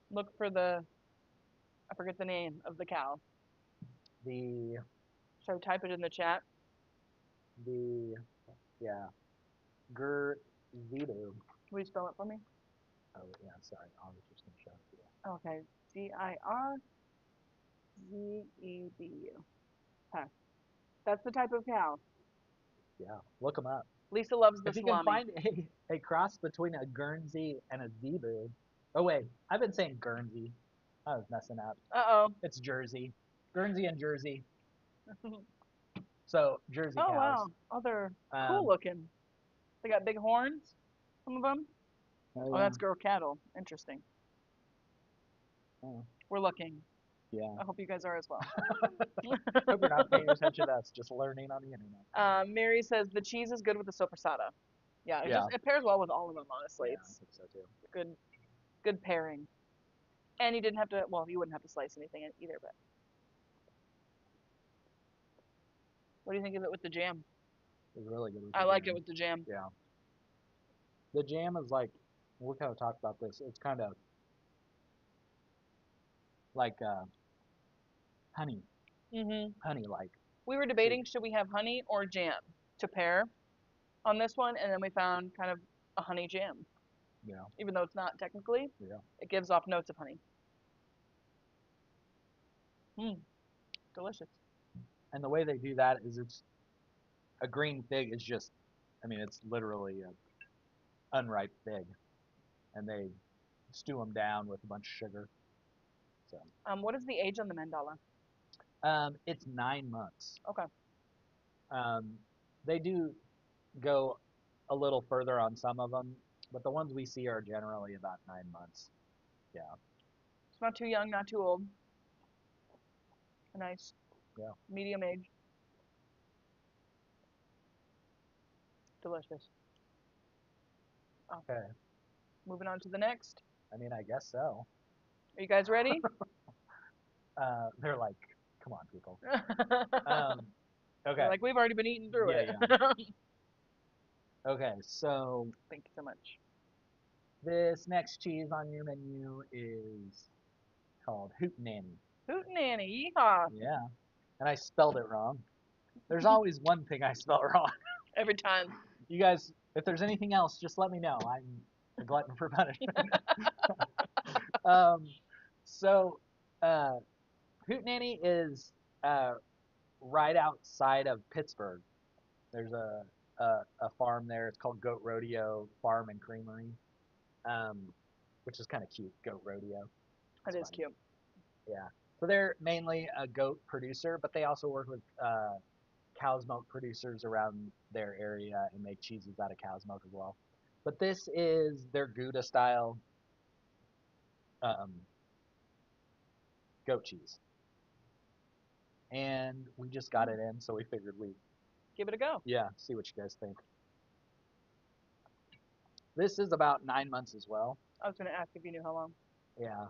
Look for the. I forget the name of the cow. The Should I type it in the chat? the yeah. Zito. Will you spell it for me? Oh yeah. Sorry. I was just gonna show it to you. Okay. Dirzebu. Okay. That's the type of cow. Yeah. Look them up. Lisa loves the If you can salami. find a cross between a Guernsey and a Zebu. Oh wait, I've been saying Guernsey. I was messing up. Uh It's Jersey. Guernsey and Jersey. oh. So Jersey Oh cows. wow. Oh, they're cool Um. looking. They got big horns. Some of them. Oh Oh, yeah. that's girl cattle. Interesting. Oh, We're looking. yeah. I hope you guys are as well. Hope you're not paying attention to us, just learning on the internet. Mary says the cheese is good with the sopressata. Yeah, Yeah. it pairs well with all of them. Honestly, Yeah, I it's think so too. good pairing. And you didn't have to. Well, you wouldn't have to slice anything either. But what do you think of it with the jam? It's really good with I the like it jam. with the jam. Yeah. The jam is like, we kind of talked about this. It's kind of like honey, Mhm. honey like. We were Sweet. debating should we have honey or jam to pair on this one, and then we found kind of a honey jam, Yeah. even though it's not technically. Yeah. It gives off notes of honey. Mm, delicious. And the way they do that is it's a green fig is just, I mean, it's literally a unripe fig, and they stew them down with a bunch of sugar. So, What is the age on the mandala? it's 9 months. Okay. Um, they do go a little further on some of them, but the ones we see are generally about 9 months. Yeah, It's not too young, not too old. A nice yeah. medium age. Delicious. Oh, Okay. moving on to the next. I mean, I guess so. Are you guys ready? They're like, Come on, people. They're Okay. like, we've already been eating through Yeah, it. yeah. Okay, so Thank you so much. this next cheese on your menu is called Hootenanny. Hootenanny, yeehaw. Yeah, and I spelled it wrong. There's always one thing I spell wrong. Every time. You guys, if there's anything else, just let me know. I'm a glutton for punishment. um, so, uh, Hootenanny is right outside of Pittsburgh. There's a farm there. It's called Goat Rodeo Farm and Creamery, um, which is kind of cute. Goat Rodeo. That It's is funny. cute. Yeah. So they're mainly a goat producer, but they also work with cow's milk producers around their area and make cheeses out of cow's milk as well. But this is their Gouda style um, goat cheese, and we just got it in, so we figured we Give it a go. yeah see what you guys think. This is about 9 months as well. I was going to ask if you knew how long. Yeah.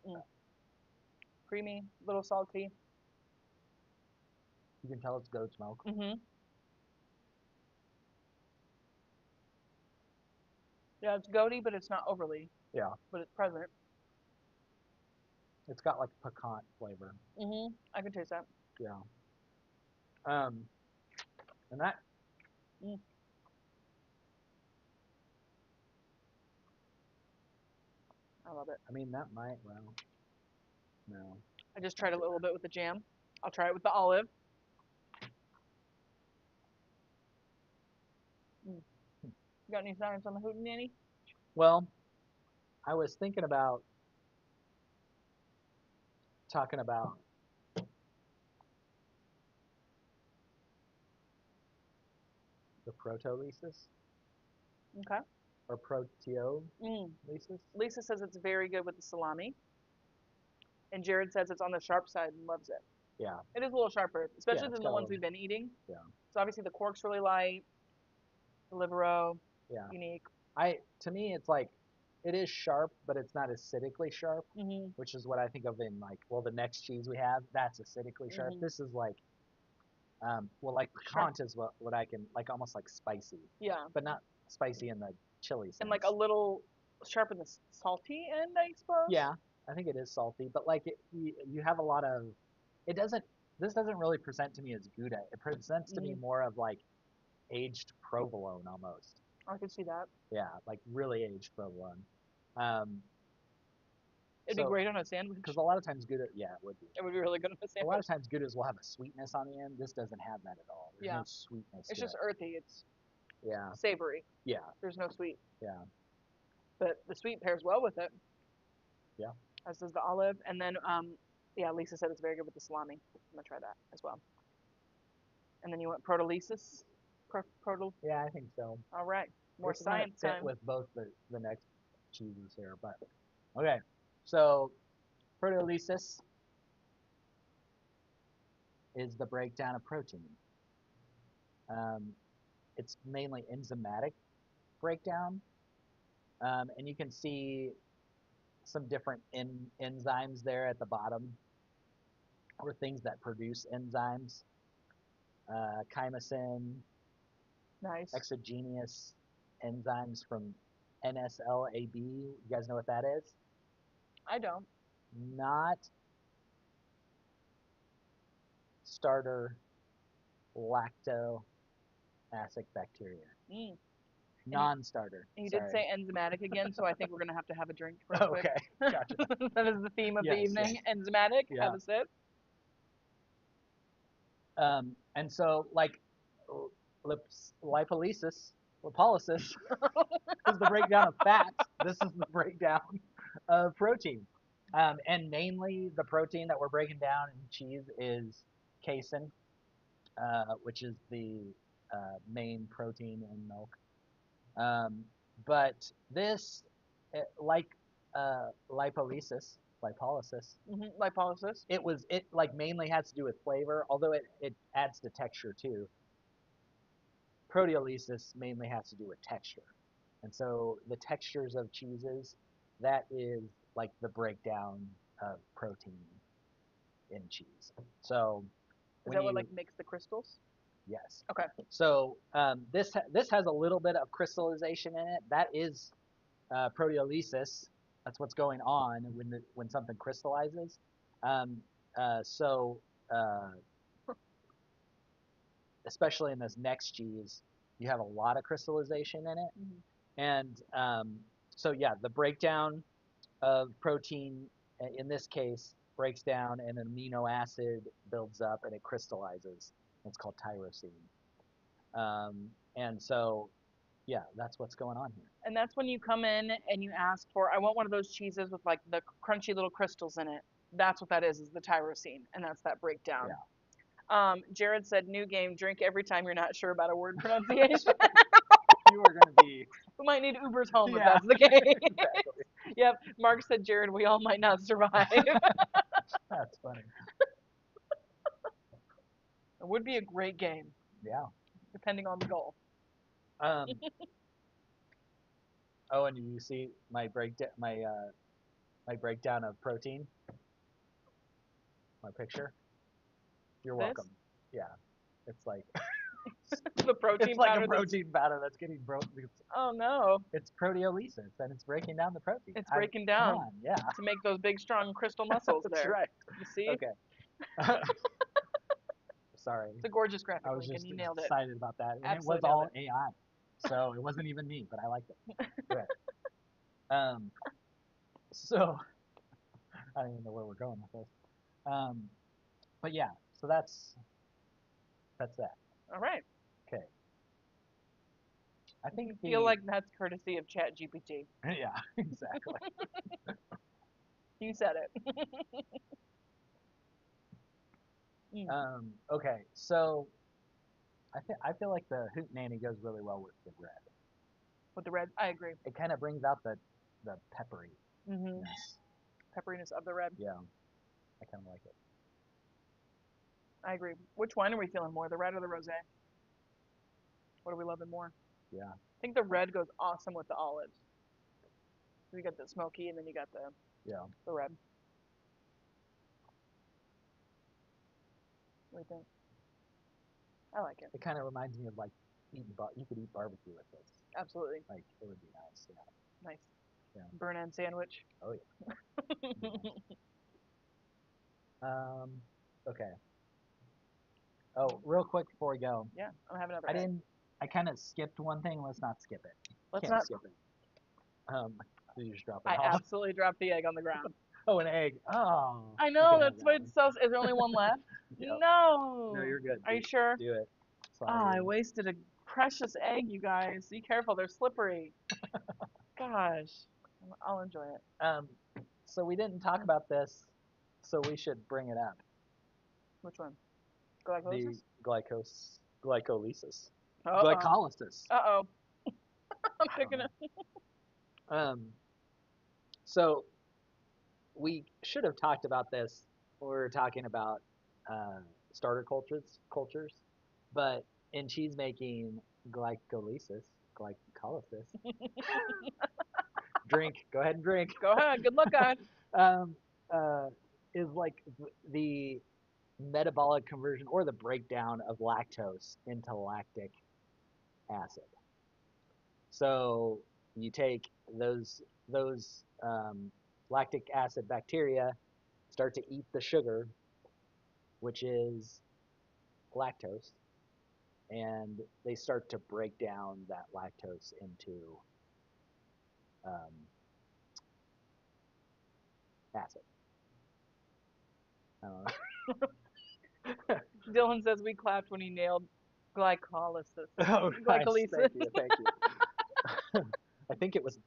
Mm. Creamy, little salty. You can tell it's goat's milk. Mm-hmm. Yeah, it's goaty, but it's not overly. Yeah. But it's present. It's got like piquant flavor. Mm-hmm. I can taste that. Yeah. Um, and that Mm. I love it. I mean that might no. I just tried a little bit with the jam. I'll try it with the olive. Mm. You got any signs on the hootenanny? Well, I was thinking about talking about the proteolysis Okay. or Mm. proteolysis. Lisa says it's very good with the salami, and Jared says it's on the sharp side and loves it. Yeah. It is a little sharper, Yeah, especially it's than the got a ones little, we've been eating. yeah. So obviously the quark's really light, the Livero, Yeah. unique. To me it's like it is sharp, but it's not acidically sharp, Mm-hmm. which is what I think of in like well the next cheese we have, that's acidically sharp. Mm-hmm. This is like well like Sharp. piquant is what I can like almost like spicy, Yeah. but not spicy in the chili And like a sense. little sharp in the salty end, I suppose. Yeah, I think it is salty, but like you have a lot of it doesn't this doesn't really present to me as Gouda. It presents to me Mm-hmm. more of like aged provolone almost. I can see that. Yeah, like really aged provolone. Um, It'd be so great on a because sandwich. a lot of times Gouda, yeah, it would be. It would be really good on a A lot sandwich. of times Goudas will have a sweetness on the end. This doesn't have that at all. There's Yeah. no sweetness It's to just it. earthy. It's Yeah, savory. yeah, There's no sweet. yeah, But the sweet pairs well with it, yeah. as does the olive. And then, yeah, Lisa said it's very good with the salami. I'm gonna try that as well. And then you want protolysis? Proto. Yeah, I think so. All right, more It might science fit time. with both the next cheeses here, but okay. So proteolysis is the breakdown of protein. Um, it's mainly enzymatic breakdown, and you can see some different enzymes there at the bottom, or things that produce enzymes. Chymosin, Nice. exogenous enzymes from NSLAB. You guys know what that is? I don't. Not starter lactoacidic bacteria. Mm. And Non-starter. you did Sorry. say enzymatic again, so I think we're gonna have a drink real quick. Okay, gotcha. That is the theme of the Yes, evening. yes, Enzymatic. yeah. Have a sip. And so like lipolysis, lipolysis is the breakdown of fats. This is the breakdown of protein. And mainly the protein that we're breaking down in cheese is casein, which is the main protein in milk. Um, but this, like lipolysis, Lipolysis. it like mainly has to do with flavor, although it adds to texture too. Proteolysis mainly has to do with texture. And so the textures of cheeses, that is like the breakdown of protein. in cheese. So Is when that what you like makes the crystals? yes, Okay. so this has a little bit of crystallization in it. That is proteolysis. That's what's going on when something crystallizes. Um, so especially in this next cheese, you have a lot of crystallization in it. Mhm. And so yeah, the breakdown of protein in this case breaks down and an amino acid builds up and it crystallizes. It's called tyrosine. And so yeah, that's what's going on here. And that's when you come in and you ask for, I want one of those cheeses with like the crunchy little crystals in it. That's what that is the tyrosine, and that's that breakdown. Yeah. Jared said, new game, drink every time you're not sure about a word pronunciation. You are going to be We might need Ubers home if yeah, that's the case. exactly. Yep. Mark said, Jared, we all might not survive. It That's funny. would be a great game, Yeah. depending on the goal. Um, oh, and you see my breakdown of protein, my picture. You're This, welcome. Yeah. It's like the it's protein like a powder that's, protein powder that's getting broken. oh no, It's proteolysis and it's breaking down the protein. it's I'm breaking come down on, yeah. to make those big, strong crystal muscles That's there. right. You see? Okay. Sorry. It's a gorgeous graphic I was link, and just you nailed it. excited about that. And it was Absolutely nailed all it. AI. So it wasn't even me, but I liked it. Good. Um, so I don't even know where we're going with this. Um, but yeah, so that's that. All right. Okay. I think Feel the like that's courtesy of Chat GPT. yeah, exactly. You said it. Mm. Okay, so I feel like the hoot nanny goes really well with the red. With the red, I agree. It kind of brings out the pepperiness. Hmm. Pepperiness of the red, Yeah, I kind of like it. I agree. Which wine are we feeling more, the red or the rosé? What are we loving more? Yeah, I think the red goes awesome with the olives. You got the smoky, and then you got yeah. the red. What do you think? I like it. It kind of reminds me of like you could eat barbecue with this. Absolutely. Like it would be nice. Yeah. Nice. Yeah. Burn end sandwich. Oh yeah. It'd be nice. Okay. Oh, real quick before we go, Yeah, I'm having another I egg. didn't. I kind of skipped one thing. Let's not skip it. Let's Can't not. skip it. Did you just drop it I off? absolutely dropped the egg on the ground. Oh, an egg. Oh, I you know, can have that's that what one. it's so. Is there only one left? Yep. No, No. you're good. Are you Dude. sure? Do it. It's Oh, all I good. wasted a precious egg, you guys. Be careful, they're slippery. Gosh. I'll enjoy it. Um, so we didn't talk about this, so we should bring it up. Which one? The Glycolysis? glycolysis, Uh-oh. glycolysis. Uh-oh. I'm I don't picking it. know. So we should have talked about this when we were talking about uh, starter cultures, but in cheese making, glycolysis, drink. Go ahead and drink. Go ahead. Good luck, guys. Um, uh, is like the metabolic conversion or the breakdown of lactose into lactic acid. So you take those lactic acid bacteria, start to eat the sugar, which is lactose, and they start to break down that lactose into um, acid. I don't know. Dylan says we clapped when he nailed glycolysis. Oh, nice. Glycolysis. Thank you. Thank you. I think it was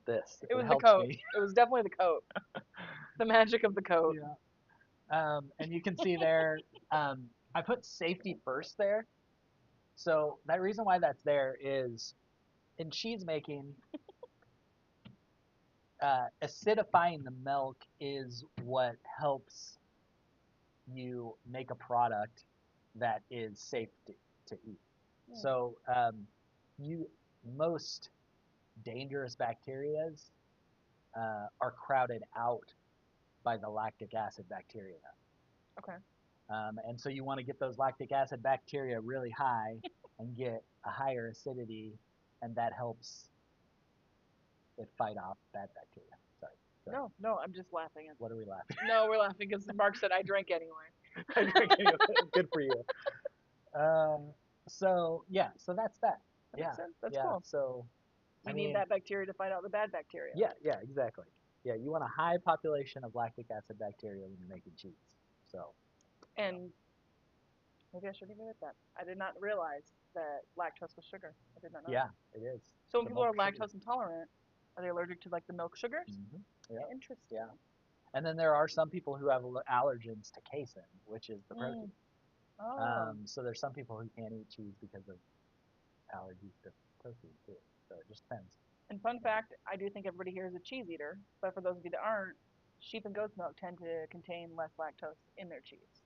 this. It It was the helps coat. me. It was definitely the coat. The magic of the coat. Yeah. And you can see there, I put safety first there. So that reason why that's there is in cheese making, acidifying the milk is what helps you make a product that is safe to eat. Hmm. So you most dangerous bacterias are crowded out by the lactic acid bacteria. Okay. And so you want to get those lactic acid bacteria really high and get a higher acidity, and that helps it fight off bad bacteria. Sorry. No, no, I'm just laughing. What are we laughing? No, we're laughing because Mark said I drink anyway. I drink anyway. Good for you. So yeah, so that's that. That Yeah, makes sense. That's yeah. cool. So I We need mean, that bacteria to fight out the bad bacteria. yeah, yeah, exactly. Yeah, you want a high population of lactic acid bacteria when you're making cheese. So And maybe I should even admit that. I did not realize that lactose was sugar. I did not know yeah, that. it is. So when The people are milk sugar. lactose intolerant, are they allergic to like the milk sugars? Yep. Interesting. Yeah. And then there are some people who have allergens to casein, which is the Mm. protein. Oh. So there's some people who can't eat cheese because of allergies to protein too. So it just depends. And fun Yeah. fact, I do think everybody here is a cheese eater, but for those of you that aren't, sheep and goat's milk tend to contain less lactose in their cheese,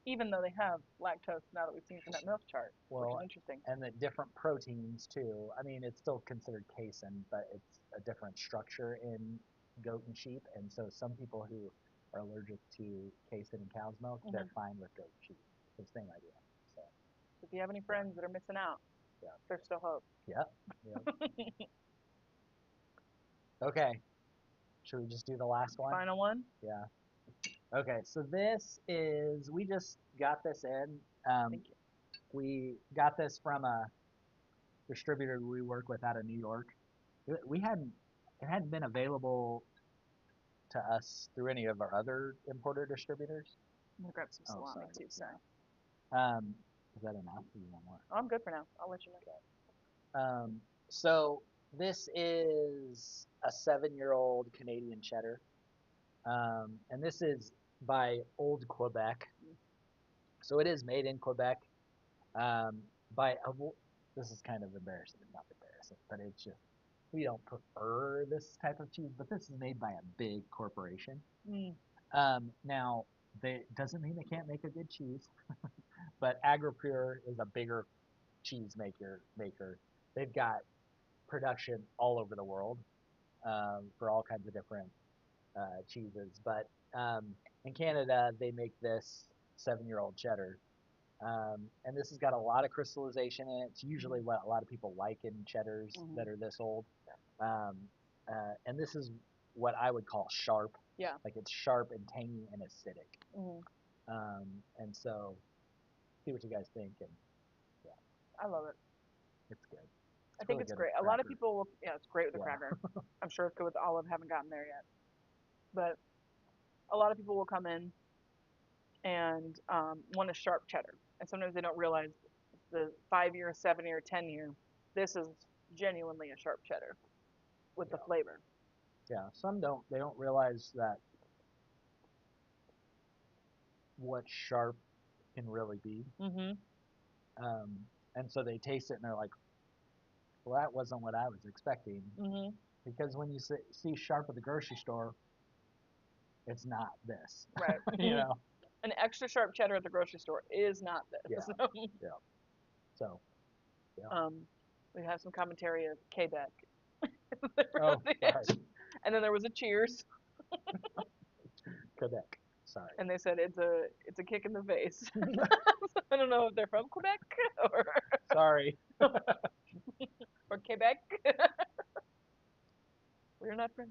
even though they have lactose now that we've seen from that milk chart, which is Well, interesting. and the different proteins too. I mean, it's still considered casein, but it's a different structure in goat and sheep. And so some people who are allergic to casein in cow's milk, they're Hmm. fine with goat and sheep. It's the same idea. So So if you have any yeah, friends that are missing out, yeah, there's still hope. yeah, yeah. Okay, should we just do the last one? Final one. Yeah. Okay, so this is, we just got this in. Thank you. We got this from a distributor we work with out of New York. We hadn't, it hadn't been available to us through any of our other importer distributors. I'm gonna grab some Oh, salami sorry. too. Sorry. Is that enough? Or you want more? Oh, I'm good for now. I'll let you know. So this is a 7-year-old Canadian cheddar. And this is by Old Quebec. So it is made in Quebec um, by a, this is kind of embarrassing. It's not embarrassing, but it's just, we don't prefer this type of cheese, but this is made by a big corporation. Mm. Now, they doesn't mean they can't make a good cheese, but AgriPure is a bigger cheese maker. They've got production all over the world for all kinds of different cheeses. But in Canada, they make this 7-year-old cheddar. And this has got a lot of crystallization in it. It's usually what a lot of people like in cheddars Mm-hmm. that are this old. Um, and this is what I would call sharp. Yeah. Like it's sharp and tangy and acidic. Mm-hmm. And so, see what you guys think. And yeah, I love it. it's good. I It's think really it's good with great. A lot of cracker. people will, yeah, it's great with a Yeah. cracker. I'm sure it's good with olive. Haven't gotten there yet, but a lot of people will come in and want a sharp cheddar, and sometimes they don't realize the 5 year, 7 year, 10 year. This is genuinely a sharp cheddar with the Yeah. flavor. Yeah. Some don't. They don't realize that what sharp can really be. Mm-hmm. Um, and so they taste it and they're like, well, that wasn't what I was expecting. Mm-hmm. Because when you see sharp at the grocery store, it's not this. Right. You know? An extra sharp cheddar at the grocery store is not Yeah. this. Yeah. So, yeah. We have some commentary of Quebec. Oh, sorry. And then there was a cheers, Quebec. Sorry. and they said it's a kick in the face. I don't know if they're from Quebec or Sorry. or Quebec. We're not French.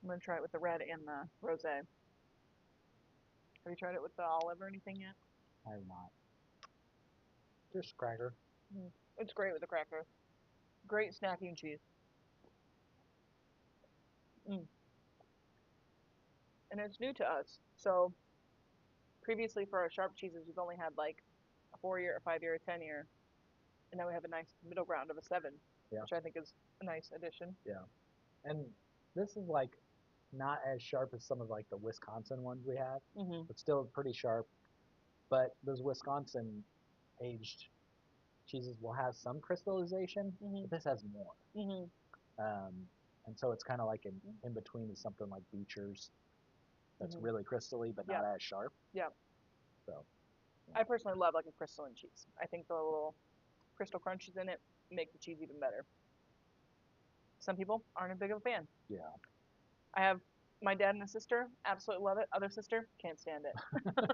I'm gonna try it with the red and the rosé. Have you tried it with the olive or anything yet? I have not. Just cracker. Mm. It's great with the cracker. Great snacking cheese. Mm. And it's new to us. So previously for our sharp cheeses, we've only had like a 4 year, a 5 year, a 10 year, and now we have a nice middle ground of a 7, Yeah. which I think is a nice addition. Yeah. And this is like not as sharp as some of like the Wisconsin ones we have, Mhm. but still pretty sharp. But those Wisconsin aged cheeses will have some crystallization, Mhm. but this has more. Mhm. Um, and so it's kind of like in between is something like Beecher's that's Mhm. really crystally but Yeah. not as sharp. Yeah. So I personally love like a crystalline cheese. I think the little crystal crunches in it make the cheese even better. Some people aren't a big of a fan. yeah, I have my dad and a sister, absolutely love it. Other sister, can't stand it.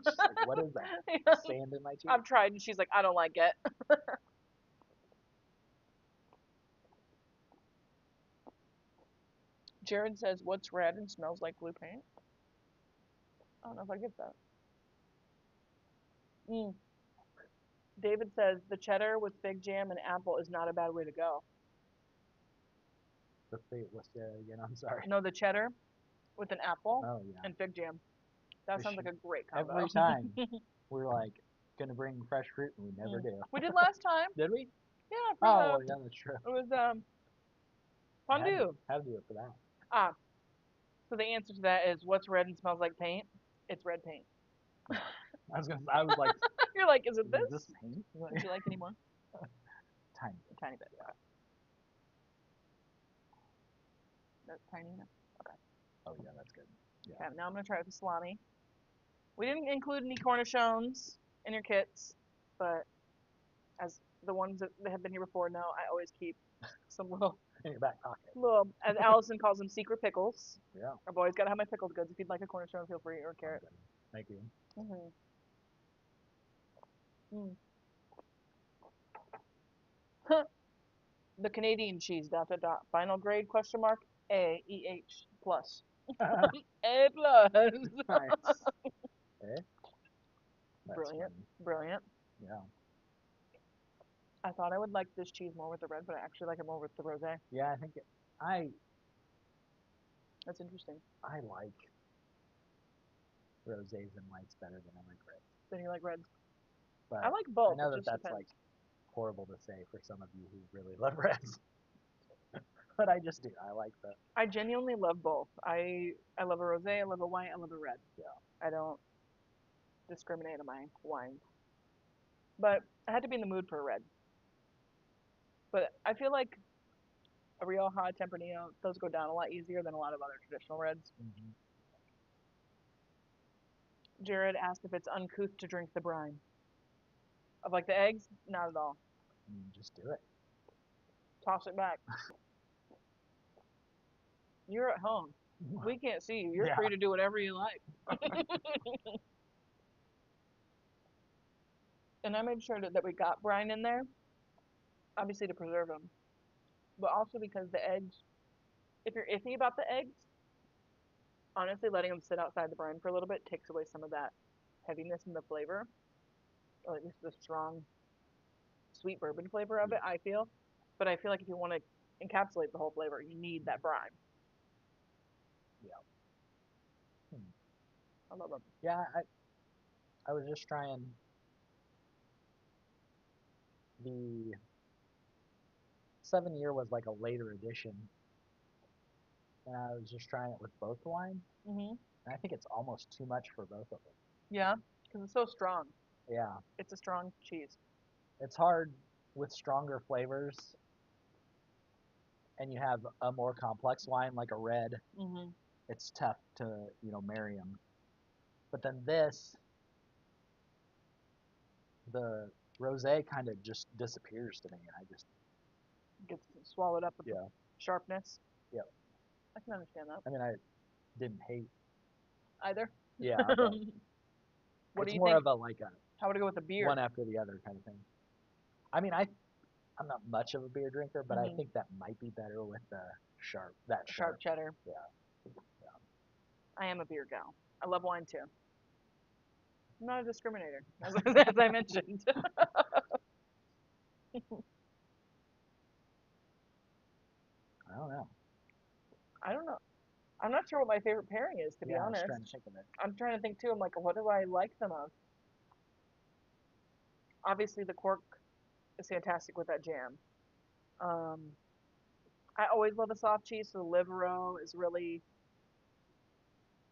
She's like, what is that? Yeah. Sand in my teeth? I've tried, and she's like, I don't like it. Jared says, "What's red and smells like blue paint?" I don't know if I get that. Mm. David says the cheddar with fig jam and apple is not a bad way to go. What's the again? I'm sorry. No, the cheddar with an apple Oh yeah. and fig jam. That We sounds like should- a great combo. Every time we're like gonna bring fresh fruit and we never do. We did last time. Did we? Yeah, for Oh yeah, that's true. it was Had fondue. to do it for that. Ah, so the answer to that is what's red and smells like paint? It's red paint. I was like, You're like, is it is this? this paint? Would you like any more? Tiny. A tiny bit. Yeah. That's tiny enough. Okay. Oh yeah, that's good. Yeah. Okay. Now I'm gonna try it with the salami. We didn't include any cornichons in your kits, but as the ones that have been here before know, I always keep some In your back pocket. as Allison calls them, secret pickles. Yeah. I've always got to have my pickled goods. If you'd like a cornichon, feel free, or a carrot. Thank you. Mm-hmm. Mm. The Canadian cheese, dot, dot, dot. Final grade, question mark, A, E, H, plus. A plus. Nice. Eh? That's Brilliant. funny. Brilliant. Yeah. I thought I would like this cheese more with the red, but I actually like it more with the rosé. Yeah, I think I That's interesting. I like rosés and whites better than I like reds. Then you like reds. But I like I both. know It that just that's depends. like horrible to say for some of you who really love reds. But I just do. I like the I genuinely love both. I love a rosé, I love a white, I love a red. yeah. I don't discriminate on my wines. But I had to be in the mood for a red. But I feel like a Rioja, Tempranillo, those go down a lot easier than a lot of other traditional reds. Mm-hmm. Jared asked if it's uncouth to drink the brine. Of like the eggs? Not at all. Just do it. Toss it back. You're at home. We can't see you. You're Yeah. free to do whatever you like. And I made sure that we got brine in there, obviously to preserve them, but also because the eggs, if you're iffy about the eggs, honestly, letting them sit outside the brine for a little bit takes away some of that heaviness in the flavor, or at least the strong sweet bourbon flavor of it, I feel. But I feel like if you want to encapsulate the whole flavor, you need that brine. Yeah. Hmm. I love them. Yeah, I was just trying the 7 year was like a later edition, and I was just trying it with both the wines, Hmm. and I think it's almost too much for both of them. Yeah, because it's so strong. Yeah, It's a strong cheese. it's hard with stronger flavors, and you have a more complex wine like a red. Hmm. It's tough to marry them. But then this, the rosé kind of just disappears to me, and I just Gets swallowed up with the yeah sharpness. yeah. I can understand that. I mean, I didn't hate Either. yeah, but What do it's you more think? of a like a How would it go with a beer? one after the other kind of thing. I mean, I'm not much of a beer drinker, but I Hmm. think that might be better with the that Sharp sharp. cheddar. Yeah, I am a beer gal. I love wine too. I'm not a discriminator, as I mentioned. I don't know. I don't know. I'm not sure what my favorite pairing is, to be Yeah, I was honest. trying to think of it. I'm trying to think too. I'm like, what do I like the most? Obviously, the cork is fantastic with that jam. Um, I always love a soft cheese, so the Livero is really.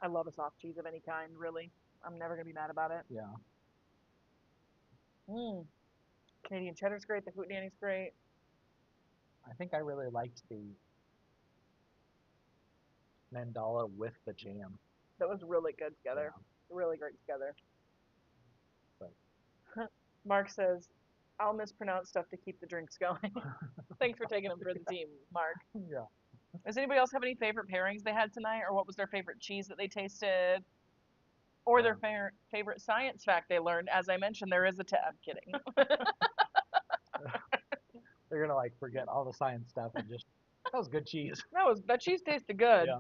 I love a soft cheese of any kind, really. I'm never gonna be mad about it. Yeah, Mm. Canadian cheddar's great. The hootenanny's great. I think I really liked the mandala with the jam. That was really good together. Yeah, Really great together. but Mark says, I'll mispronounce stuff to keep the drinks going. Thanks for taking them for the team, Mark. yeah, Does anybody else have any favorite pairings they had tonight, or what was their favorite cheese that they tasted, or their favorite science fact they learned? As I mentioned, there is a I'm kidding. They're gonna like forget all the science stuff and just that was good cheese. That cheese tasted good. Yeah.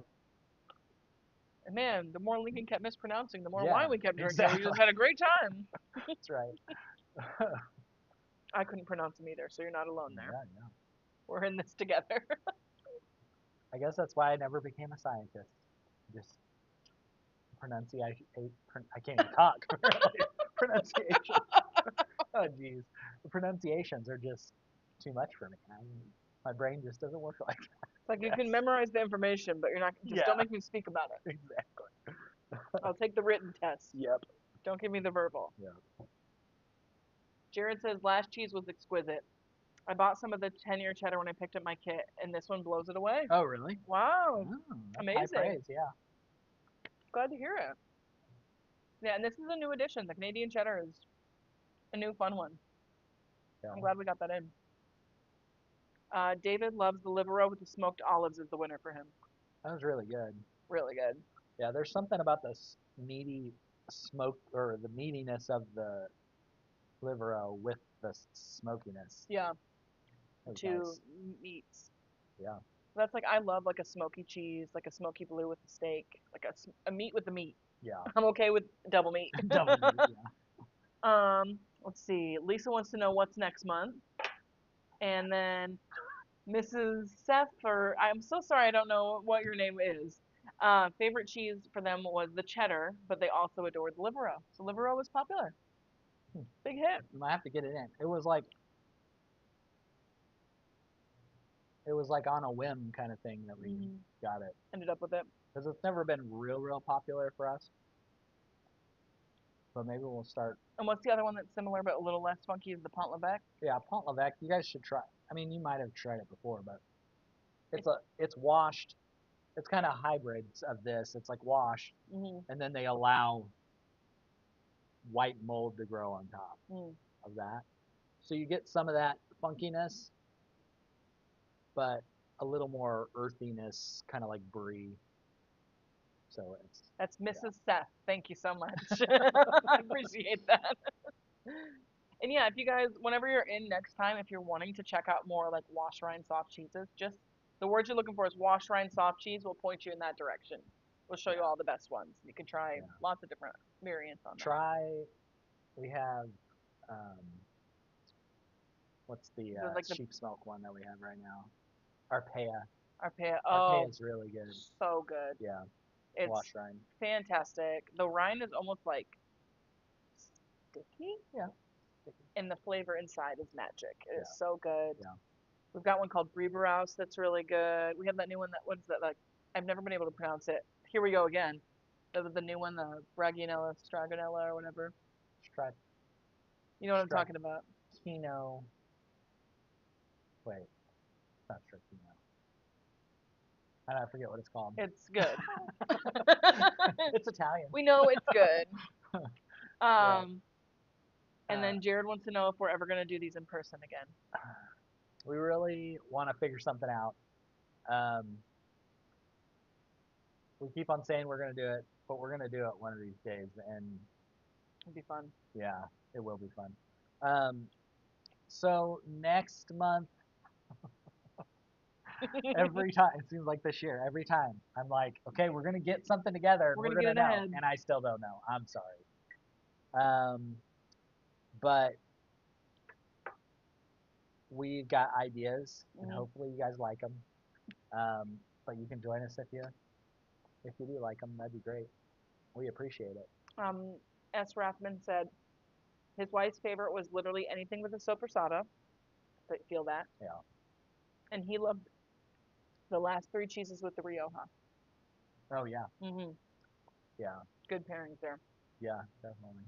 And man, the more Lincoln kept mispronouncing, the more Yeah, wine we kept drinking. We exactly. just had a great time. That's right. I couldn't pronounce them either, so you're not alone there. Yeah, yeah. We're in this together. I guess that's why I never became a scientist. Just pronunciation. I can't even talk. Pronunciation. Oh, jeez. The pronunciations are just too much for me. My brain just doesn't work like that. It's like you Yes. can memorize the information, but you're not. Just don't Yeah, make me speak about it. exactly. I'll take the written test. Yep. Don't give me the verbal. Yeah. Jared says last cheese was exquisite. I bought some of the 10-year cheddar when I picked up my kit, and this one blows it away. Oh, really? Wow, Oh, that's high amazing. praise. Yeah. Glad to hear it. Yeah, and this is a new addition. The Canadian cheddar is a new fun one. Yeah. I'm glad we got that in. David loves the liver with the smoked olives is the winner for him. That was really good. Really good. Yeah, there's something about the meaty smoke or the meatiness of the liver with the smokiness. Yeah, That was two nice. meats. Yeah. That's like I love like a smoky cheese, like a smoky blue with a steak, like a meat with the meat. Yeah. I'm okay with double meat. Double meat. Yeah. Let's see. Lisa wants to know what's next month, and then Mrs. Seth, or I'm so sorry, I don't know what your name is. Favorite cheese for them was the cheddar, but they also adored the liver. So liver was popular. Big hit. You might have to get it in. It was like on a whim kind of thing that we got it Ended up with it. because it's never been real popular for us. But maybe we'll start. And what's the other one that's similar but a little less funky is the Pont l'Evêque. Yeah, Pont l'Evêque. You guys should try. I mean, you might have tried it before, but it's washed. It's kind of hybrids of this. It's like washed, and then they allow white mold to grow on top of that. So you get some of that funkiness, but a little more earthiness, kind of like brie. So That's Mrs. Seth. Thank you so much. I appreciate that. And yeah, if you guys, whenever you're in next time, if you're wanting to check out more like wash rind soft cheeses, just the word you're looking for is wash rind soft cheese. We'll point you in that direction. We'll show you all the best ones. You can try lots of different variants on that. We have, um, what's the like sheep smoke one that we have right now? Arpea. Arpea. Arpea Oh, is really good. so good. Yeah, It's wash rind. fantastic. The rind is almost like sticky. Yeah. And the flavor inside is magic. It is Yeah. so good. Yeah. We've got one called Brie Brauce that's really good. We have that new one that what's that like? I've never been able to pronounce it. Here we go again. The new one, the Braganella, Straganella, or whatever. You know what I'm talking about? Kino. Wait, it's not Stratino. I forget what it's called. It's good. It's Italian. We know it's good. Yeah. And then Jared wants to know if we're ever going to do these in person again. We really want to figure something out. We keep on saying we're going to do it, but we're going to do it one of these days, and It'll be fun. yeah, it will be fun. So next month, every time it seems like this year, every time I'm like, okay, we're going to get something together, and We're we're gonna going to get it know, ahead. and I still don't know. I'm sorry. But we've got ideas, and hopefully you guys like them. But you can join us if you do like them. That'd be great. We appreciate it. S. Rathman said his wife's favorite was literally anything with a sopressata. But feel that. Yeah. And he loved the last 3 cheeses with the Rioja. Oh yeah. Yeah. Good pairings there. Yeah, definitely.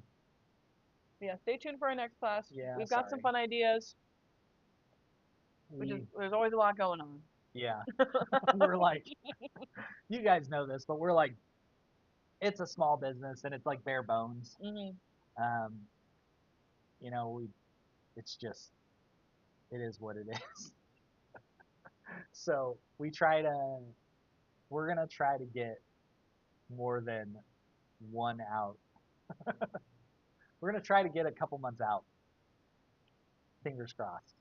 Yeah, stay tuned for our next class. Yeah, We've got some fun ideas. There's always a lot going on. Yeah. We're like, you guys know this, but we're like, it's a small business and it's like bare bones. You know, it's just, it is what it is. So we're gonna try to get more than one out. We're gonna try to get a couple months out. Fingers crossed.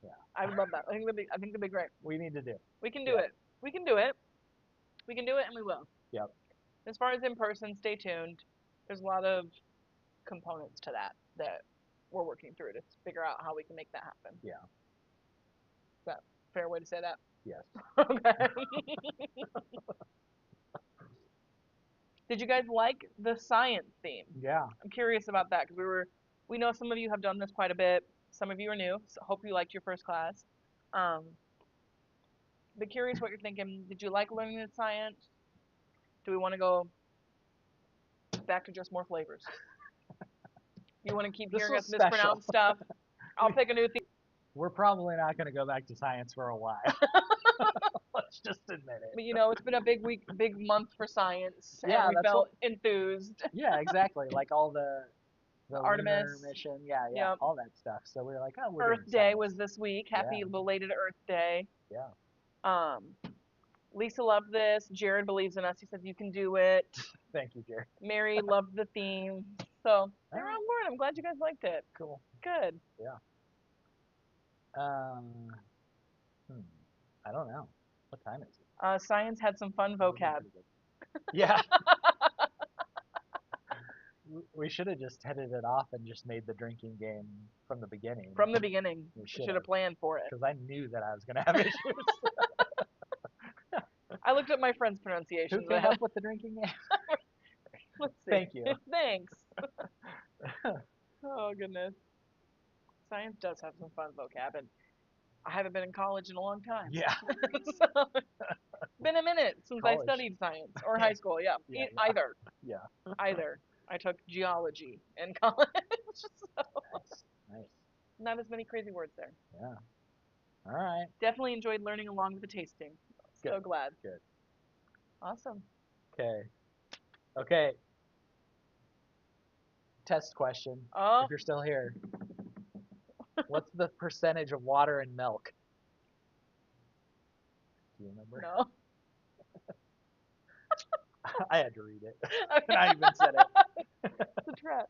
Yeah, I would love that. I think that'd be great. we need to do. We can do Yeah. it. We can do it. We can do it, and we will. Yep. As far as in person, stay tuned. There's a lot of components to that we're working through to figure out how we can make that happen. Yeah. Is that a fair way to say that? Yes. Okay. Did you guys like the science theme? Yeah. I'm curious about that because we know some of you have done this quite a bit. Some of you are new. So hope you liked your first class. Um, but curious what you're thinking. Did you like learning the science? Do we want to go back to just more flavors? You want to keep This hearing us was special. mispronounce stuff? I'll pick a new theme. We're probably not gonna go back to science for a while. Let's just admit it. But it's been a big week, big month for science, and Yeah, we that's felt enthused. Yeah, exactly. Like all the lunar Artemis. mission, yeah, Yep. all that stuff. So we were like, oh, we're Earth doing Day science. was this week. Happy belated Earth Day. Yeah. Um, Lisa loved this. Jared believes in us. He says you can do it. Thank you, Jerry. Mary loved the theme. So they're on board. I'm glad you guys liked it. Cool. Good. Yeah. Um, I don't know. What time is it? Science had some fun vocab. Yeah. We should have just headed it off and just made the drinking game from the beginning. From the beginning. We Should have planned for it. Because I knew that I was going to have issues. I looked at my friend's pronunciations. Who came up with the drinking game? Let's see. Thank you. Thanks. Oh, goodness. Science does have some fun vocab, and I haven't been in college in a long time. Yeah. So, been a minute since I College. studied science, or high school, yeah. Yeah. Either. Yeah. Either. I took geology in college. So Nice. not as many crazy words there. Yeah. All right. Definitely enjoyed learning along with the tasting. So Good. glad. Good. Awesome. Okay. Test question. Oh, If you're still here, what's the percentage of water in milk? Do you remember? no. I had to read it. Okay. And I even said it. It's a trap.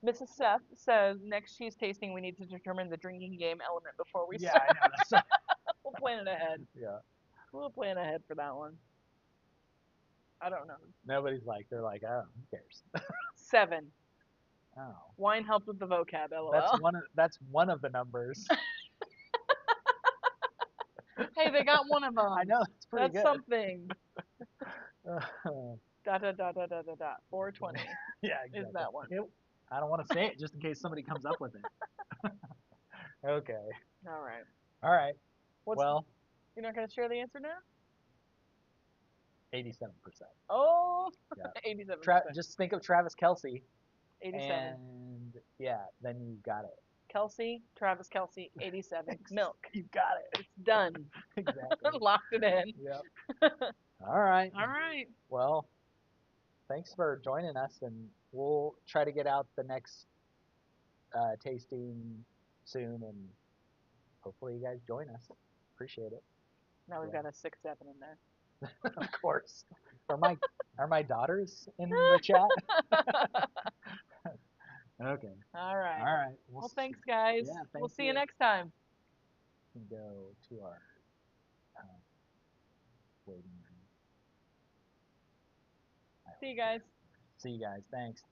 Mrs. Seth says next cheese tasting we need to determine the drinking game element before we Yeah, start. I know. That's We'll plan it ahead. yeah. We'll plan ahead for that one. I don't know. They're like, oh, who cares? 7. Oh. Wine helped with the vocab, lol. That's one of the numbers. Hey, they got one of them. I know, it's pretty That's good. something. Dot, dot, dot, dot, dot, dot, dot. 420 Yeah, exactly. is that one. I don't want to say it just in case somebody comes up with it. Okay. All right. All right. Well, you're not going to share the answer now? 87%. Oh, Yeah. 87%. Just think of Travis Kelsey. 87. And yeah, then you got it. Kelsey, Travis Kelsey, 87. Milk. You got it. It's done. Exactly. Locked it in. Yep. All right. All right. Well, thanks for joining us, and we'll try to get out the next tasting soon, and hopefully you guys join us. Appreciate it. Now we've got a 6-7 in there. Of course. Are my daughters in the chat? Okay. All right. All right. Well, thanks, guys. Yeah, We'll thank see you you. next time. We can go to our waiting room. See you guys. See you guys. Thanks.